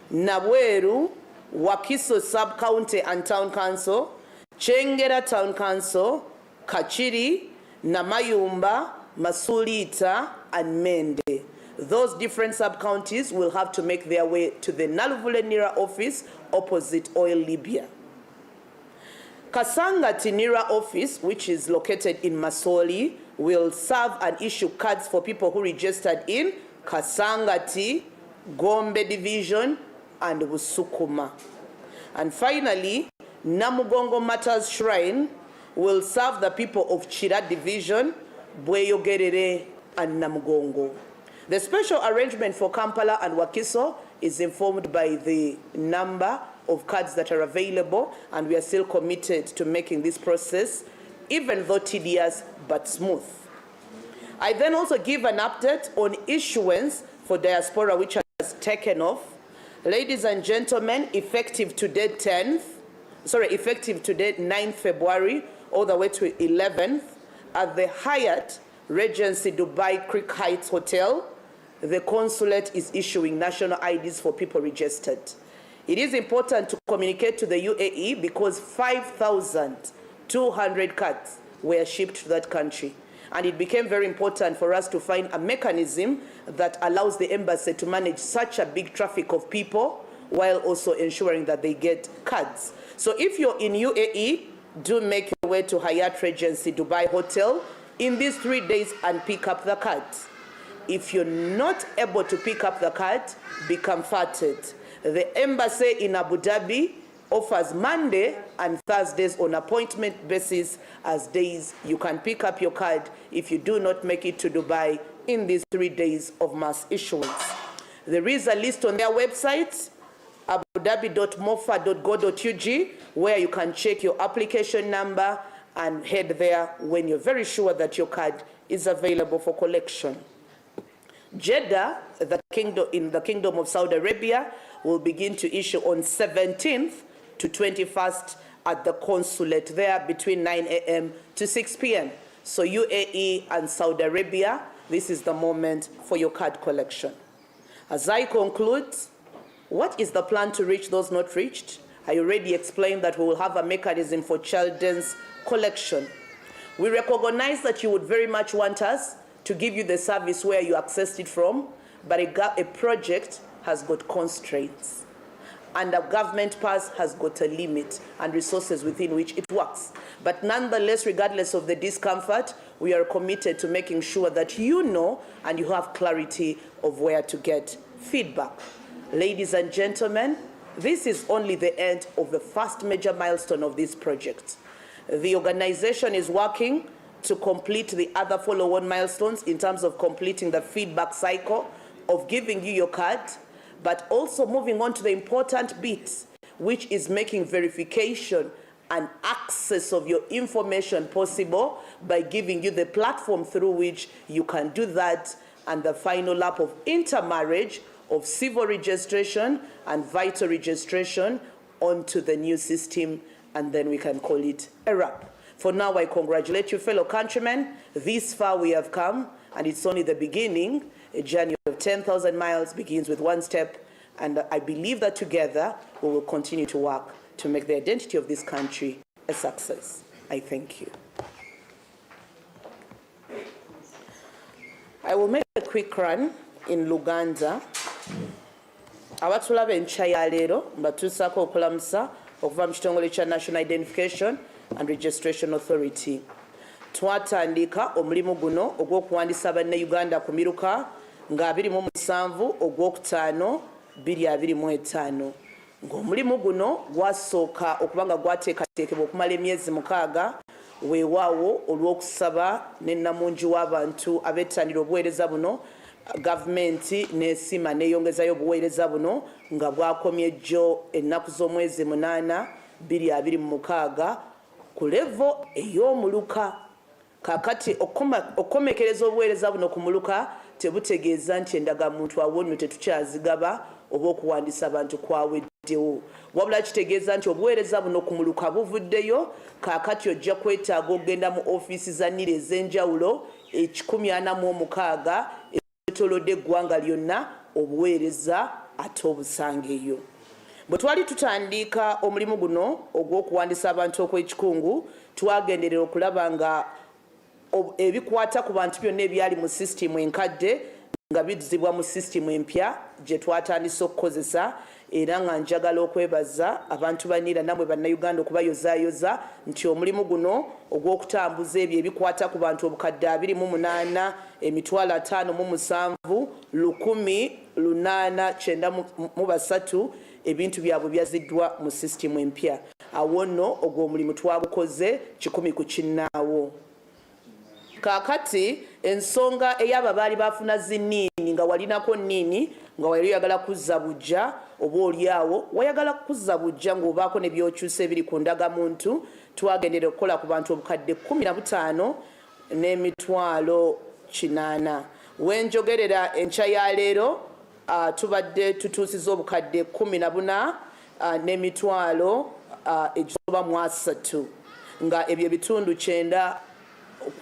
Nabweru, Wakiso Sub-County and Town Council, Chengera Town Council, Kachiri, Namayumba, Masulita, and Mende. Those different sub-counties will have to make their way to the Naluvule NERA office opposite Oil Libya. Kasangati NERA office, which is located in Masoli, will serve and issue cards for people who registered in Kasangati, Gombe Division, and Busukuma. And finally, Namugongo Matters Shrine will serve the people of Chira Division, Bweyogerere, and Namugongo. The special arrangement for Kampala and Wakiso is informed by the number of cards that are available, and we are still committed to making this process, even though tedious, but smooth. I then also give an update on issuance for diaspora, which has taken off. Ladies and gentlemen, effective today 9th February, all the way to 11th, at the Hyatt Regency Dubai Creek Heights Hotel, the consulate is issuing national IDs for people registered. It is important to communicate to the UAE because 5,200 cards were shipped to that country. And it became very important for us to find a mechanism that allows the embassy to manage such a big traffic of people while also ensuring that they get cards. So if you're in UAE, do make your way to Hyatt Regency Dubai Hotel in these 3 days and pick up the cards. If you're not able to pick up the card, be comforted. The embassy in Abu Dhabi offers Monday and Thursdays on appointment basis as days you can pick up your card if you do not make it to Dubai in these 3 days of mass issuance. There is a list on their website, abudabi.mofa.go.ug, where you can check your application number and head there when you're very sure that your card is available for collection. Jeddah, in the Kingdom of Saudi Arabia, will begin to issue on 17th to 21st at the consulate there between 9 a.m. to 6 p.m. So UAE and Saudi Arabia, this is the moment for your card collection. As I conclude, what is the plan to reach those not reached? I already explained that we will have a mechanism for children's collection. We recognize that you would very much want us to give you the service where you accessed it from, but a project has got constraints. And a government pass has got a limit and resources within which it works. But nonetheless, regardless of the discomfort, we are committed to making sure that you know and you have clarity of where to get feedback. Ladies and gentlemen, this is only the end of the first major milestone of this project. The organization is working to complete the other follow-on milestones in terms of completing the feedback cycle of giving you your card, but also moving on to the important bits, which is making verification and access of your information possible by giving you the platform through which you can do that, and the final lap of intermarriage of civil registration and vital registration onto the new system, and then we can call it a wrap. For now, I congratulate you, fellow countrymen. This far we have come, and it's only the beginning. A journey of 10,000 miles begins with one step, and I believe that together we will continue to work to make the identity of this country a success. I thank you. I will make a quick run in Luganda. Abatulaba enkya ya leero mbatuusaako okulamusa okuva mu kitongole kya National Identification and Registration Authority. Twatandika omulimu guno ogw'okuwandiisa bannayuganda ku miruka nga 27 ogwokutaano 2025. Ng'omulimu guno gwasooka okuba nga gwateekateekebwa okumala emyezi 6 weewaawo olw'okusaba n'ennamungi w'abantu abettanira obuweereza buno, gavumenti n'esima neeyongezayo obuweereza buno nga bwakomye jjo ennaku z'omwezi 8 2026 ku levo ey'omuluka. Kakati okukomekereza obuweereza buno ku muluka tebutegeeza nti endagamuntu awonyo tetukyazigaba oba okuwandiisa abantu kwaweddewo, wabula kitegeeza nti obuweereza buno ku muluka buvuddeyo. Kakati ojja kwetaaga okugenda mu ofiisi za NIRA ez'enjawulo 146 ezitolodde eggwanga lyonna obuweereza ate obusangeyo. Bwe twali tutandika omulimu guno ogw'okuwandiisa abantu okw'ekikungu, twagenderera okulaba nga ebikwata ku bantu byonna ebyali mu sisitimu enkadde nga bizzibwa mu sisitimu empya gye twatandise okukozesa, era nga njagala okwebaza abantu ba NIRA namwe bannayuganda okubayozaayoza nti omulimu guno ogw'okutambuza ebyo ebikwata ku bantu obukadde 28 emitwalo 57 1,893 ebintu byabwe byaziddwa mu sisitimu empya. Awo nno ogw'omulimu twagukoze 100 ku kinnaawo. Kakati ensonga ey'abo baali bafuna zinniini nga walinako nniini nga wali oyagala kuzza bujja, oba oliawo wayagala kuzza bujja ng'obaako ne byokyusa ebiri ku ndagamuntu, twagendera okukola ku bantu obukadde 15 n'emitwalo 8. Wenjogerera enkya ya leero tubadde tutuusiza obukadde 14 n'emitwalo 3 nga ebyo bitundu 9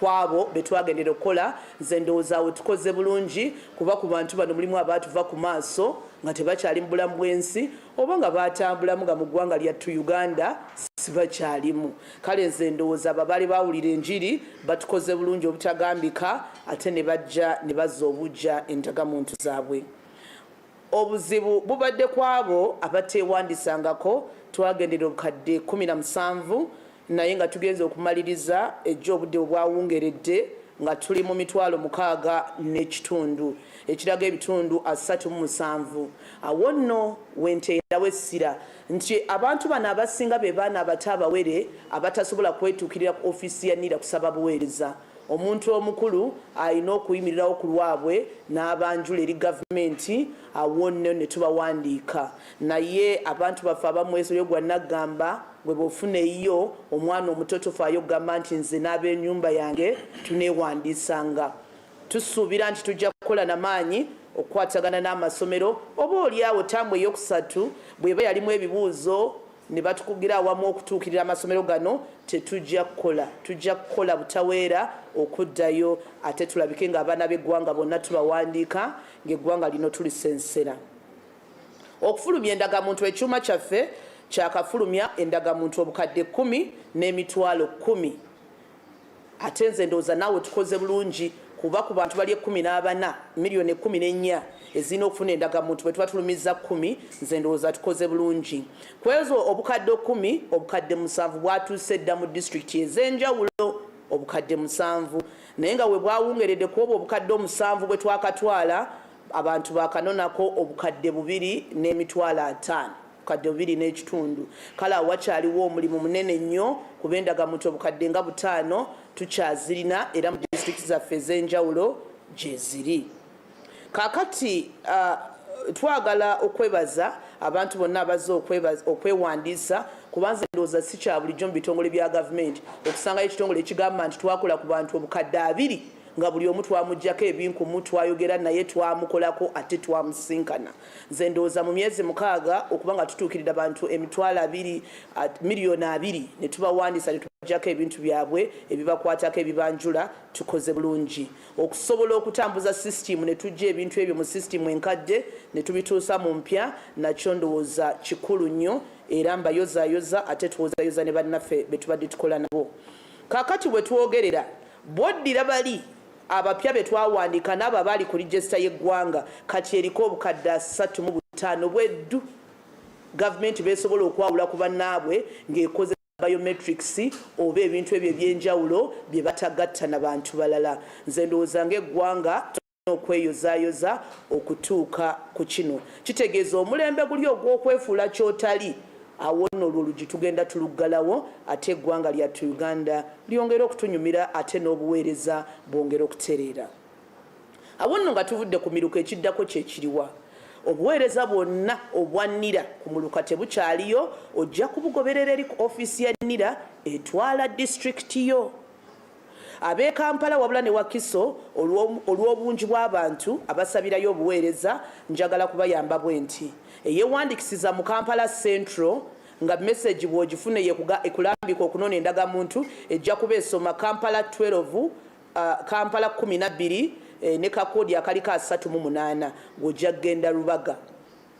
kwabo betwagendera okukola. Nze ndowooza awo tukoze bulungi, kuba ku bantu bano mulimu abaatuva ku maaso nga tebakyali mu bulamu bw'ensi, oba nga baatambulamu nga mu ggwanga lyattu Uganda sibakyalimu. Kale nze ndowooza ababaali bawulira enjiri batukoze bulungi obutagambika, ate ne bajja ne bazza obujja endagamuntu zaabwe. Obuzibu bubadde kwabo abateewandisangako, twagendera obukadde 17 naye nga tugenze okumaliriza ejjo obudde obwawungeredde nga tuli mu mitwalo 6 n'ekitundu ekiraga ebitundu 37. Awo nno wenteerawo essira nti abantu bano abasinga be baana abato abawere abatasobola kwetuukirira ku ofiisi ya NIRA kusaba buweereza. Omuntu omukulu alina okuyimirirawo ku lwabwe n'abanjula eri gavumenti, awo nno ne tubawandiika. Naye abantu baffe abamu esoyo gwa naggamba bwe bofuneeyo omwana omutotofu ayogamba nti nze n'ab'ennyumba yange tuneewandiisanga. Tusuubira nti tujja kukola n'amaanyi okukwatagana n'amasomero, oba oliawo ttaamu eyokusatu bw'eba yalimu ebibuuzo ne batukugira awamu okutuukirira amasomero gano, tetujja kukola butaweera okuddayo ate tulabike ng'abaana b'eggwanga bonna tubawandiika ng'eggwanga lino tulisensera. Okufulumya endagamuntu ekyuma kyaffe kyakafulumya endagamuntu obukadde 10 n'emitwalo 10. Ate nze ndowooza naawe tukoze bulungi kuba ku bantu bali 14 miliyoni 14 ezina okufuna endagamuntu bwe tuba tulumiza 10, nze ndowooza tukoze bulungi. Kwezo obukadde 10 obukadde 7 bwatuuse dda mu disitulikiti ez'enjawulo obukadde 7, naye nga we bwawungeredde ku obwo obukadde 7 bwe twakatwala abantu bakanonako obukadde 2 n'emitwalo 5, obukadde 2 n'ekitundu. Kale wakyaliwo omulimu munene nnyo kuba endagamuntu obukadde nga 5 tukyazirina era mu disitulikiti zaffe ez'enjawulo gye ziri. Kaakati twagala okwebaza abantu bonna abazze okwewandiisa kuba nze ndowooza si kya bulijjo mu bitongole bya gavumenti okusangayo ekitongole ekigamba nti twakola ku bantu obukadde 2 nga buli omu twamuggyako ebinkumu twayogera naye twamukolako ate twamusinkana. Nze ndowooza mu myezi 6 okuba nga tutuukirira abantu emitwalo 2 miliyoni 2 ne tubawandiisa ne tubaggyako ebintu byabwe ebibakwatako ebibanjula, tukoze bulungi. Okusobola okutambuza sisitimu ne tujja ebintu ebyo mu sisitimu enkadde ne tubituusa mu mpya, nakyo ndowooza kikulu nnyo era mbayozaayoza ate tuwozayoza ne bannaffe be tubadde tukola nabo. Kaakati bwe twogerera boddira bali abapya be twawandiika n'abo abaali ku regisita y'eggwanga kati eriko obukadde 35 bweddu. Gavumenti beesobola okwawula ku bannaabwe ng'ekoze biometrics oba ebintu ebyo ebyenjawulo bye batagatta na bantu balala. Nze ndowooza ng'eggwanga tulina okweyozaayoza okutuuka ku kino. Kitegeeza omulembe guli ogw'okwefuula kyotali, awo nno olwolugi tugenda tuluggalawo ate eggwanga lyattu Uganda lyongera okutunyumira ate n'obuweereza bwongera okutereera. Awo nno nga tuvudde ku miruka ekiddako kyekiriwa. Obuweereza bwonna obwa NIRA ku muluka tebukyaliyo, ojja kubugoberera eri ku ofiisi ya NIRA etwala disitulikiti yo. Ab'e Kampala wabula ne Wakiso olw'obungi bw'abantu abasabirayo obuweereza njagala kubayamba bwe nti eyeewandikisiza mu Kampala Central nga message bw'ogifune ekulambika okunona endagamuntu ejja kuba esoma Kampala 12 Kampala 12 ne kakoodi akali ka 38 ng'ojja kgenda Lubaga.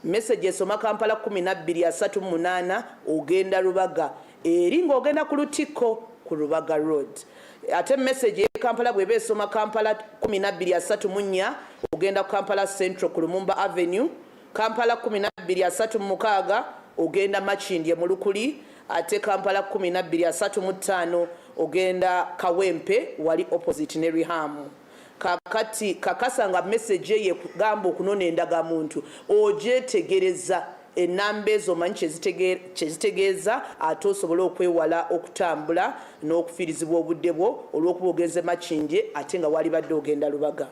Message esoma Kampala 12:38 ogenda Lubaga eri ng'ogenda ku Lutikko ku Lubaga Road. Ate message ye Kampala bw'eba esoma Kampala 12:34 ogenda ku Kampala Central ku Lumumba Avenue. Kampala 12:36 ogenda Makindye mu Lukuli. Ate Kampala 12:35 ogenda Kawempe wali opposite ne Rihamu. Kakati kakasanga message ye kugamba okunona endagamuntu ogyetegereza enamba ezo manyi kyezitegeeza ate osobola okwewala okutambula n'okufiirizibwa obudde bwo olw'okuba ogenze Makindye ate nga wali badde ogenda Lubaga.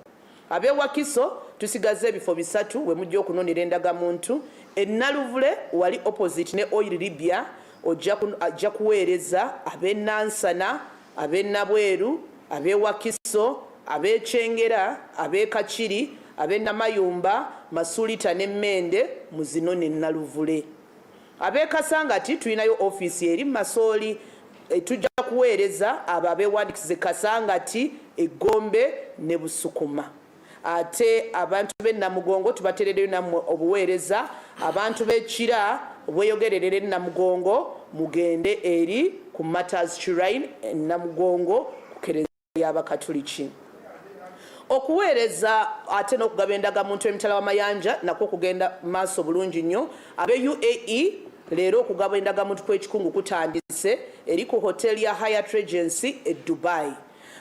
Ab'e Wakiso tusigaze ebifo 3 we mujja okunonera endagamuntu. Naluvule wali opposite ne Oil Libya ojja kuweereza ab'e Nansana, ab'e Nabweru, ab'e Wakiso, ab'e Kyengera, ab'e Kachiri, ab'e Namayumba, Masulita ne Mende muzino ne Naluvule. Ab'e Kasangati tulinayo ofiisi eri Masoli tujja kuweereza abo abeewandiikisize Kasangati, Egombe ne Busukuma. Ate abantu b'e Namugongo tubateereddeyo nammwe obuweereza. Abantu b'Ekira obweyogererera e Namugongo mugende eri ku Matters Shrine e Namugongo ku kereziya y'Abakatuliki. Okuweereza ate n'okugaba endagamuntu emitala w'amayanja nakwo kugenda maaso bulungi nnyo. Ab'e UAE leero okugaba endagamuntu kw'ekikungu kutandise eri ku hoteli ya Hyatt Regency e Dubai.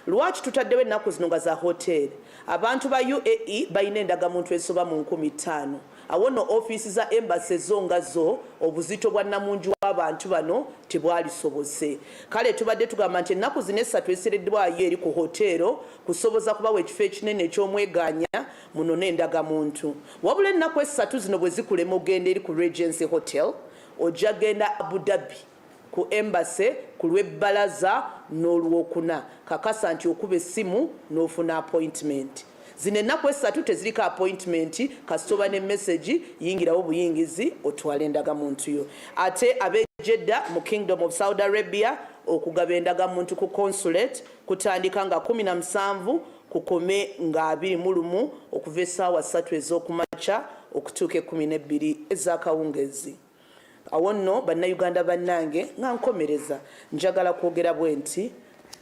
Lwaki tutaddewo ennaku zino nga za hoteri? Abantu ba UAE balina endagamuntu esoba mu 15,000. Awo nno ofiisi za embassy ezonga zo obuzito bwa namungi w'abantu bano tebwalisobose. Kale tubadde tugamba nti ennaku zino essatu esereddwayo eri ku hotero kusoboza kubawa ekifo ekinene eky'omweganya muno n'endagamuntu. Wabula ennaku essatu zino bwe zikulema ogenda eri ku Regency Hotel, ojja genda Abu Dhabi ku embassy ku lw'ebbalaza n'olwokuna. Kakasa nti okuba essimu n'ofuna appointment. Zino ennaku essatu teziriko appointment, kasitoba ne message yingirawo buyingizi otwala endagamuntu yo. Ate ab'e Jeddah mu Kingdom of Saudi Arabia okugaba endagamuntu ku consulate kutandika nga 17 kukome nga 21 okuva essaawa 3 ez'okumakya okutuuka 12 ez'akawungezi. Awo nno bannayuganda bannange nga nkomereza njagala kwogera bwe nti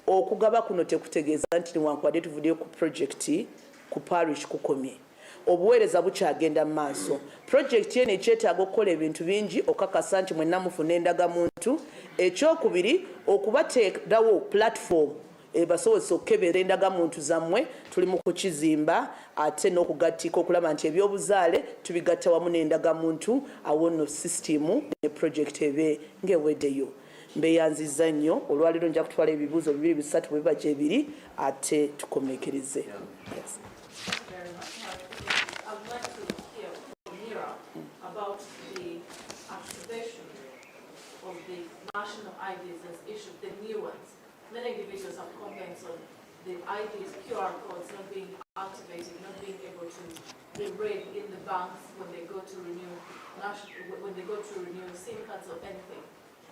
okugaba kuno tekutegeeza nti newankubadde tuvuddeyo ku projekiti ku parish kukomye. Obuweereza bukyagenda mu maaso. Projekiti eno ekyetaaga okukola ebintu bingi okakasa nti mwenna mufuna endagamuntu. Ekyokubiri okubateerawo platform basobozesa okukebera endagamuntu zammwe, tuli mu kukizimba ate n'okugattika okulaba nti ebyobuzaale tubigatta wamu n'endagamuntu. Awo nno sisitimu ne projekiti ebe ng'eweddeyo. Mbeyanziza nnyo olwaleero nja kutwala ebibuuzo 2-3 bwe biba gyebiri ate tukomekereze. Yes. About the activation of the national IDs as issued, the new ones. Many individuals have complaints on the IDs, QR codes not being activated, not being able to be read in the banks when they go to renew SIM cards or anything.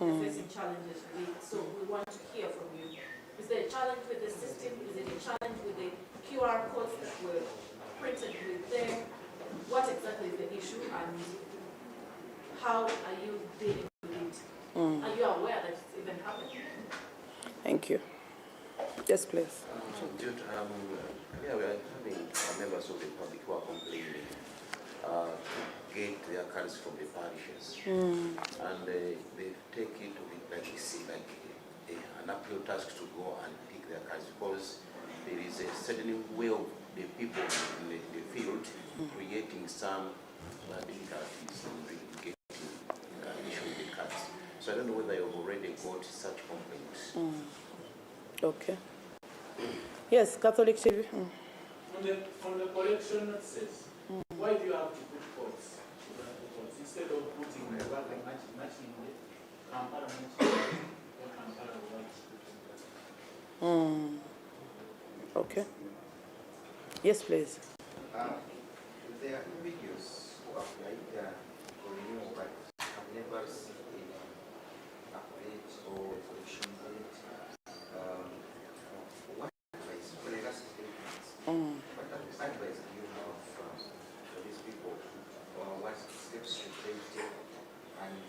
They're facing challenges with it. So we want to hear from you. Is there a challenge with the system? Is it a challenge with the QR codes that were printed with there? What exactly is the issue and how are you dealing with it? Are you aware that it's even happening? Thank you. Yes, please. Jude, we are having members of the public who are complaining to get their cards from the parishes. And they take it to be like an uphill task to go and pick their cards because there is a certain way of the people in the field creating some difficulties in getting issuing the cards. So I don't know whether you've already got such complaints. Okay. Yes, Catholic TV. On the collection notices, why do you have to put codes instead of putting matching Kampala or Kampala white? Okay. Yes, please. There are individuals who applied for renewal but have never received a update or collection date. What advice, for the last statements, what advice do you have for these people? What steps should they take? And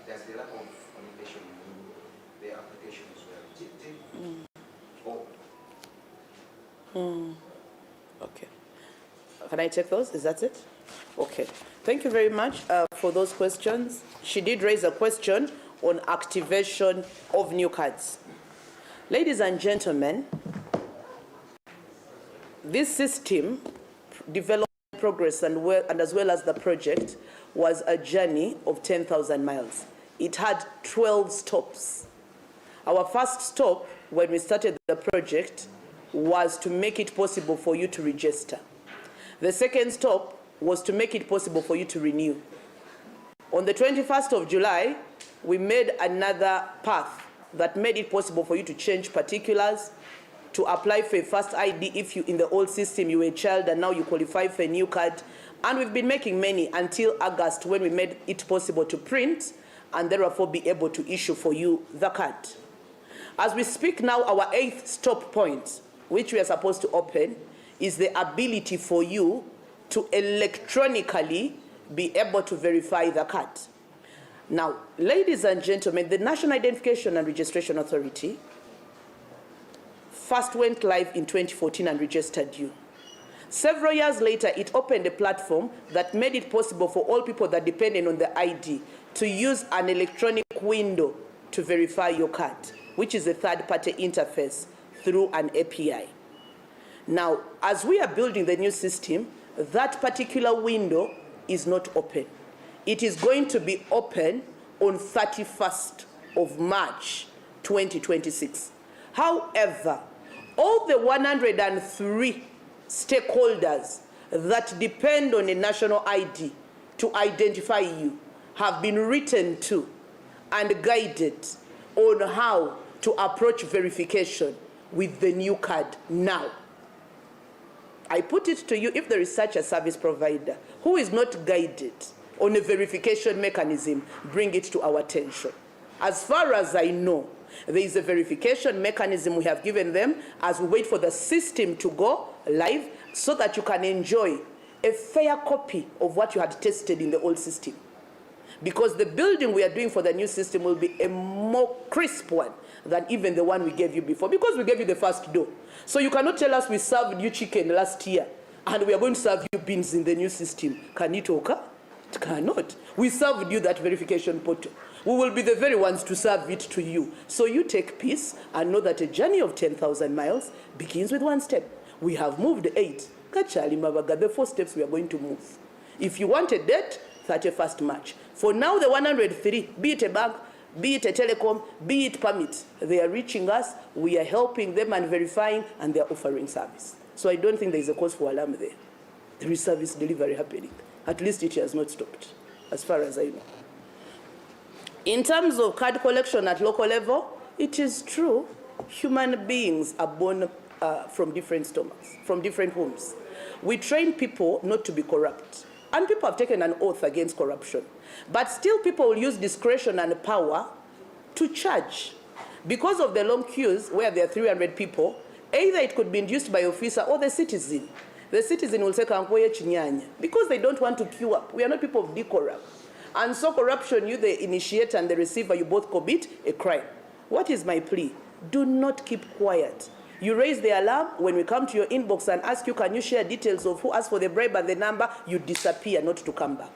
does the lack of communication mean their applications were rejected? Okay. Can I take those? Is that it? Okay. Thank you very much for those questions. She did raise a question on activation of new cards. Ladies and gentlemen, this system development progress and as well as the project was a journey of 10,000 miles. It had 12 stops. Our first stop when we started the project was to make it possible for you to register. The second stop was to make it possible for you to renew. On the 21st of July, we made another path that made it possible for you to change particulars, to apply for a first ID if you in the old system you were a child and now you qualify for a new card. And we've been making many until August when we made it possible to print and therefore be able to issue for you the card. As we speak now, our 8th stop point, which we are supposed to open, is the ability for you to electronically be able to verify the card. Now, ladies and gentlemen, the National Identification and Registration Authority first went live in 2014 and registered you. Several years later, it opened a platform that made it possible for all people that depended on the ID to use an electronic window to verify your card. which is a third-party interface through an API. Now, as we are building the new system, that particular window is not open. It is going to be open on 31st of March 2026. However, all the 103 stakeholders that depend on a national ID to identify you have been written to and guided on how to approach verification with the new card now. I put it to you, if there is such a service provider who is not guided on a verification mechanism, bring it to our attention. As far as I know, there is a verification mechanism we have given them as we wait for the system to go live so that you can enjoy a fair copy of what you had tested in the old system. Because the building we are doing for the new system will be a more crisp one than even the one we gave you before, because we gave you the first door. So you cannot tell us we served you chicken last year and we are going to serve you beans in the new system. Can it occur? It cannot. We served you that verification portal. We will be the very ones to serve it to you. So you take peace and know that a journey of 10,000 miles begins with one step. We have moved 8. Kachali Mabaga, the 4 steps we are going to move. If you want a date, 31st March. For now, the 103, be it a bank, be it a telecom, be it permit, they are reaching us, we are helping them and verifying, and they are offering service. So I don't think there is a cause for alarm there. There is service delivery happening. At least it has not stopped, as far as I know. In terms of card collection at local level, it is true, human beings are born from different stomachs, from different homes. We train people not to be corrupt. And people have taken an oath against corruption. But still people will use discretion and power to charge. Because of the long queues where there are 300 people, either it could be induced by officer or the citizen. The citizen will say, because they don't want to queue up. We are not people of decorum. And so corruption, you the initiator and the receiver, you both commit a crime. What is my plea? Do not keep quiet. You raise the alarm. When we come to your inbox and ask you, can you share details of who asked for the bribe and the number, you disappear, not to come back.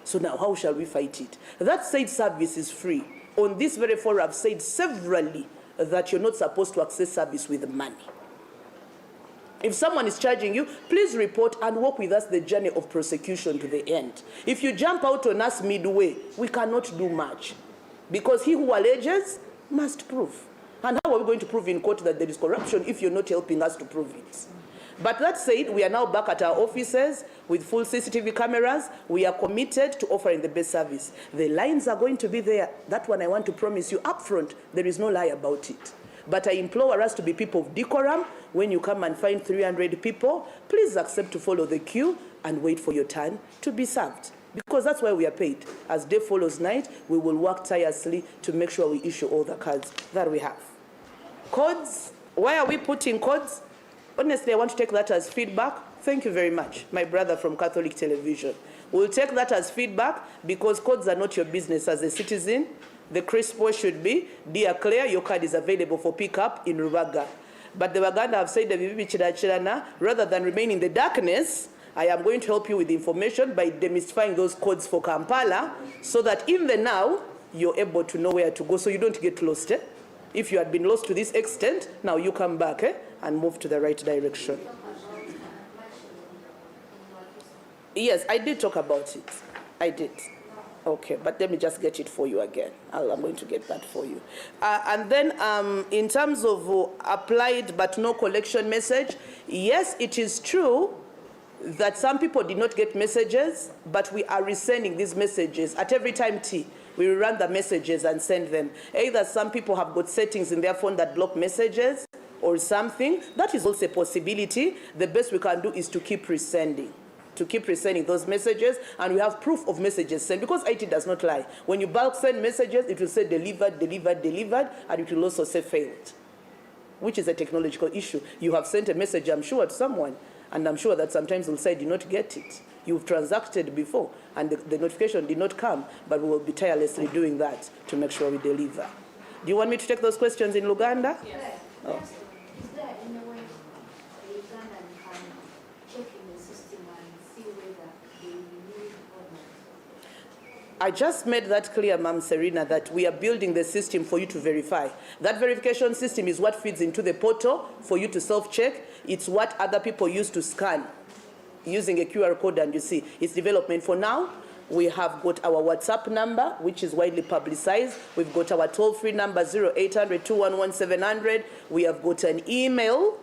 So now, how shall we fight it? That said service is free. On this very forum, I've said severally that you're not supposed to access service with money. If someone is charging you, please report and walk with us the journey of prosecution to the end. If you jump out on us midway, we cannot do much. Because he who alleges must prove. And how are we going to prove in court that there is corruption if you're not helping us to prove it? But that said, we are now back at our offices with full CCTV cameras. We are committed to offering the best service. The lines are going to be there. That one I want to promise you up front. There is no lie about it. But I implore us to be people of decorum. When you come and find 300 people, please accept to follow the queue and wait for your turn to be served. Because that's why we are paid. As day follows night, we will work tirelessly to make sure we issue all the cards that we have. Codes, why are we putting codes? Honestly, I want to take that as feedback. Thank you very much, my brother from Catholic Television. We'll take that as feedback because codes are not your business as a citizen. The crisp way should be, dear Claire, your card is available for pickup in Rubaga. But the Baganda have said, rather than remain in the darkness, I am going to help you with information by demystifying those codes for Kampala so that in the now, you're able to know where to go so you don't get lost. If you had been lost to this extent, now you come back and move to the right direction. Yes, I did talk about it. I did. Okay, but let me just get it for you again. I'm going to get that for you. And then in terms of applied but no collection message, yes, it is true that some people did not get messages, but we are resending these messages at every time T. We run the messages and send them. Either some people have got settings in their phone that block messages or something. That is also a possibility. The best we can do is to keep resending. To keep resending those messages, and we have proof of messages sent, because IT does not lie. When you bulk send messages, it will say delivered, delivered, delivered, and it will also say failed, which is a technological issue. You have sent a message, I'm sure, to someone, and I'm sure that sometimes they'll say, did not get it. You've transacted before, and the notification did not come, but we will be tirelessly doing that to make sure we deliver. Do you want me to take those questions in Luganda? Yes. Is Oh. there any way Ugandan can check in the system and see whether they renew or I just made that clear, Ma'am Serena, that we are building the system for you to verify. That verification system is what feeds into the portal for you to self-check. It's what other people use to scan using a QR code, and you see it's development. For now, we have got our WhatsApp number, which is widely publicized. We've got our toll-free number, 0800-211-700. We have got an email.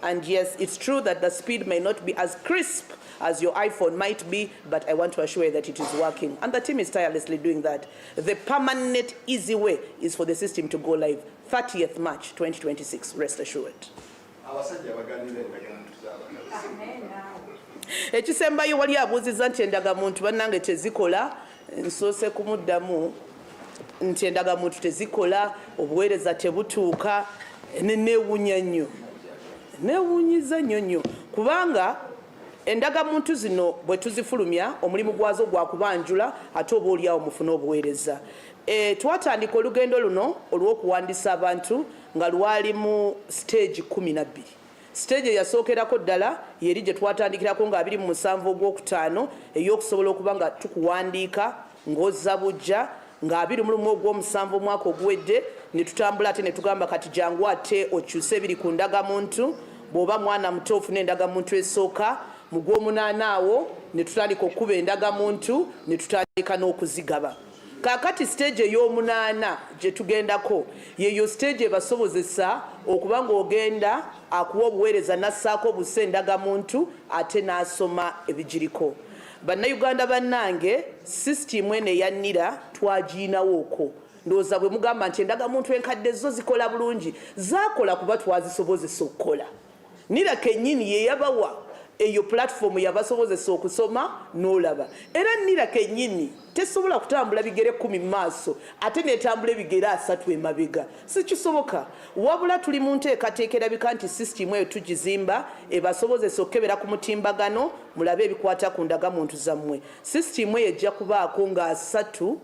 And yes, it's true that the speed may not be as crisp as your iPhone might be, but I want to assure you that it is working. And the team is tirelessly doing that. The permanent, easy way is for the system to go live 30th March 2026, rest assured. Ekisembayo wali abuuziza nti endagamuntu bannange tezikola, nsoose kumuddamu nti endagamuntu tezikola, obuweereza tebutuuka, neewuunya nnyo. Neewuunyiza nnyo kubanga endagamuntu zino bwe tuzifulumya omulimu gwazo gwa kubanjula ate oba oliawo mufuna obuweereza. Twatandika olugendo luno olw'okuwandiisa abantu nga lwali mu stage 12. Stage eyasookerako ddala yeri gye twatandikirako nga 27 Ogwokutaano ey'okusobola okuba nga tukuwandiika ng'ozza bujja nga 21 Ogw'omusanvu omwaka oguwedde ne tutambula ate ne tugamba kati jangu ate okyuse ebiri ku ndagamuntu bw'oba mwana muto ofuna endagamuntu esooka mu Gw'omunaana awo ne tutandika okuba endagamuntu ne tutandika n'okuzigaba. Kaakati stage ey'omunaana gye tugendako yeyo stage ebasobozesa okuba ng'ogenda akuwa obuweereza n'assaako obusa endagamuntu ate n'asoma ebigiriko. Bannayuganda bannange system eno eyannira twagiinawo okwo. Ndowooza bwe mugamba nti endagamuntu enkadde zo zikola bulungi, zaakola kuba twazisobozesa okukola. Nira kennyini ye yabawa eyo platform yabasobozesa okusoma n'olaba. Era nira kennyini tesobola kutambula bigere 10 mu maaso ate n'etambula ebigere 3 emabega. Sikisoboka. Wabula tuli mu nteekateeka erabika nti system eyo tugizimba ebasobozesa okukebera ku mutimbagano mulabe ebikwata ku ndagamuntu zammwe. System eyo ejja kubaako nga 3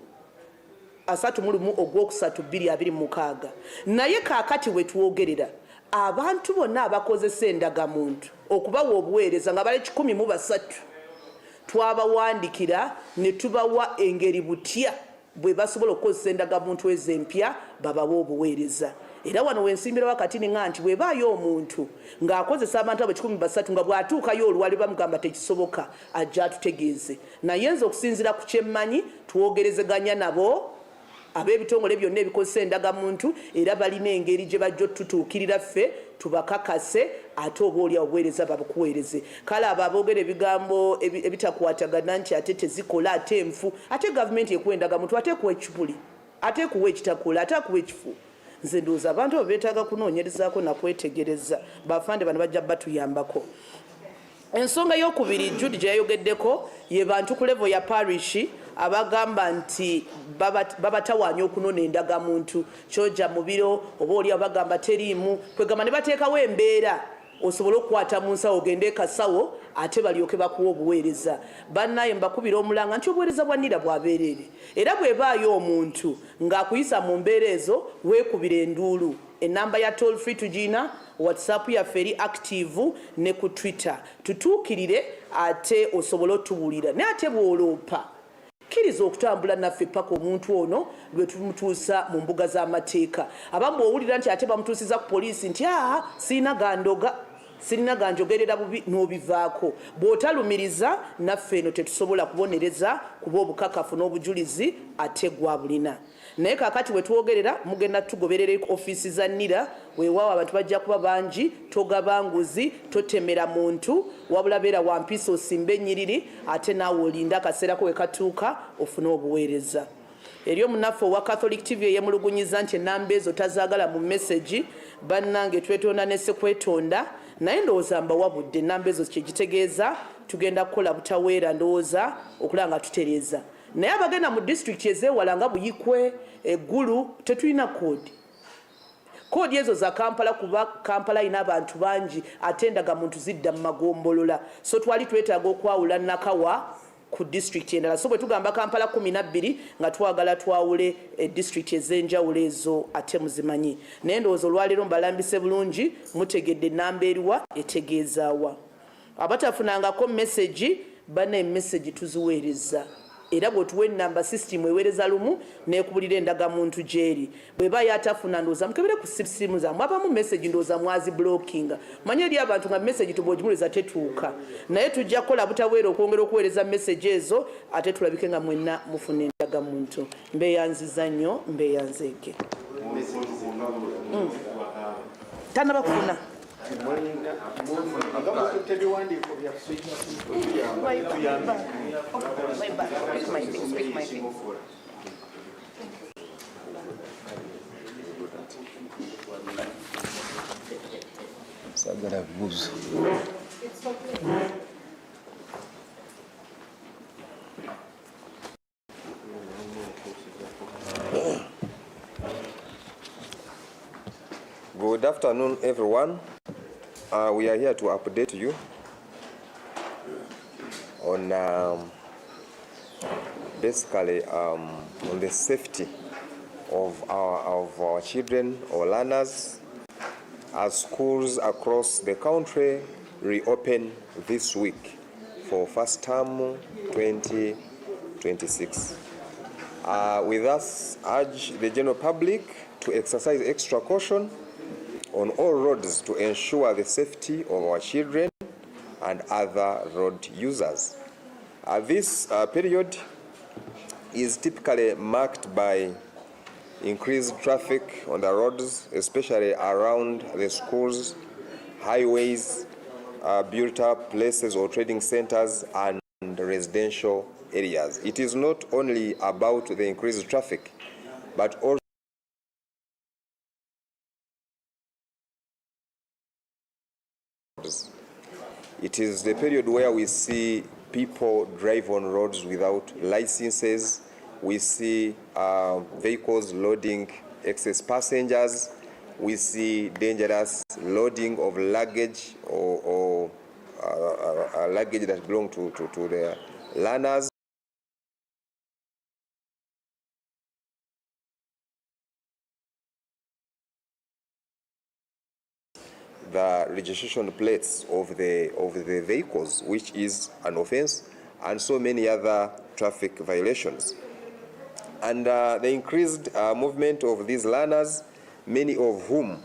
Ogwokusatu 2026. Naye kaakati we twogerera abantu bonna abakozesa endagamuntu okubawa obuweereza nga bali 103 twabawandikira ne tubawa engeri butya bwe basobola okukozesa endagamuntu ez'empya babawa obuweereza. Era wano wensimbira wakati nga nti bwebaayo omuntu ng'akozesa abantu abo 103 nga bw'atuukayo olwali bamugamba tekisoboka ajja atutegeeze. Naye nze okusinziira ku kyemmanyi twogerezeganya nabo ab'ebitongole byonna ebikozesa endagamuntu era balina engeri gye bajja otutuukirira ffe tubakakase ate oba oli obuweereza babukuweereze. Kale abo aboogera ebigambo ebitakwatagana nti ate tezikola ate enfu ate gavumenti ekuwa endagamuntu ate ekuwa ekipuli ate ekuwa ekitakola ate akuwa ekifu. Nze ndowooza abantu abo beetaaga kunoonyerezaako nakwetegereza bafande bano bajja batuyambako. Ensonga y'okubiri Judy gye yayogeddeko ye bantu ku level ya parish abagamba nti babatawaanya okunona endagamuntu kyojja mu biro oba oli abagamba teriimu kwegamba ne bateekawo embeera osobola okukwata mu nsawo ogende kasawo ate balyoke bakuwa obuweereza. Bannaye mbakubira omulanga nti obuweereza bwa nira bwabeerere era bwebaayo omuntu ng'akuyisa mu mbeera ezo weekubira enduulu. Enamba ya toll free tugina, WhatsApp yaffe eri active ne ku Twitter. Tutuukirire ate osobola otubuulira. Naye ate bw'oloopa kkiriza okutambula naffe paka omuntu ono lwe tumutuusa mu mbuga z'amateeka. Abamu bw'owulira nti ate bamutuusiza ku poliisi nti sirina gandoga sirina ganjogerera bubi n'obivaako. Bw'otalumiriza naffe eno tetusobola kubonereza kuba obukakafu n'obujulizi ate gwa bulina. Naye kaakati we twogerera mugenda tugoberera ofiisi za NIRA weewaawo abantu bajja kuba bangi togaba nguzi totemera muntu wabula beera wampisa osimba ennyiriri ate naawe olinda akaseerako we katuuka ofune obuweereza. Eri omunaffe owa Catholic TV eyemulugunyiza nti ennamba ezo tazaagala mu message bannange twetonda ne sekwetonda naye ndowooza mbawabudde ennamba ezo kyegitegeeza tugenda kukola butaweera ndowooza okulaba nga tutereeza. Naye abagenda mu district ezeewala nga Buyikwe Eggulu tetulina koodi. Koodi ezo za Kampala kuba Kampala ina abantu bangi ate endagamuntu zidda mu magombolola. So twali twetaaga okwawula Nakawa ku district endala. So bwe tugamba Kampala 12 nga twagala twawule district ez'enjawulo ezo ate muzimanyi. Naye ndowooza olwaleero mbalambise bulungi mutegedde ennamba eriwa etegeezaawa. Abatafunangako message bana message tuziweereza. era bw'otuwa ennamba system eweereza lumu n'ekubulira endagamuntu gy'eri bw'eba yatafuna ndowooza mukebere ku simu zammwe abamu message ndowooza mwazi blockinga manye eri abantu nga message tubwogimuleza tetuuka naye tujja kukola butaweera okwongera okuweereza message ezo ate tulabike nga mwenna mufuna endagamuntu mbeeyanziza nnyo mbeeyanzeeke tanaba kufuna Sagala buzo. Good afternoon, everyone. We are here to update you on basically on the safety of our children or learners as schools across the country reopen this week for first term 2026. We thus urge the general public to exercise extra caution on all roads to ensure the safety of our children and other road users. This period is typically marked by increased traffic on the roads, especially around the schools, highways, built-up places or trading centers and residential areas. It is not only about the increased traffic, but also it is the period where we see people drive on roads without licenses. We see vehicles loading excess passengers. We see dangerous loading of luggage or luggage that belong to the learners. The registration plates of the vehicles, which is an offense, and so many other traffic violations. And the increased movement of these learners, many of whom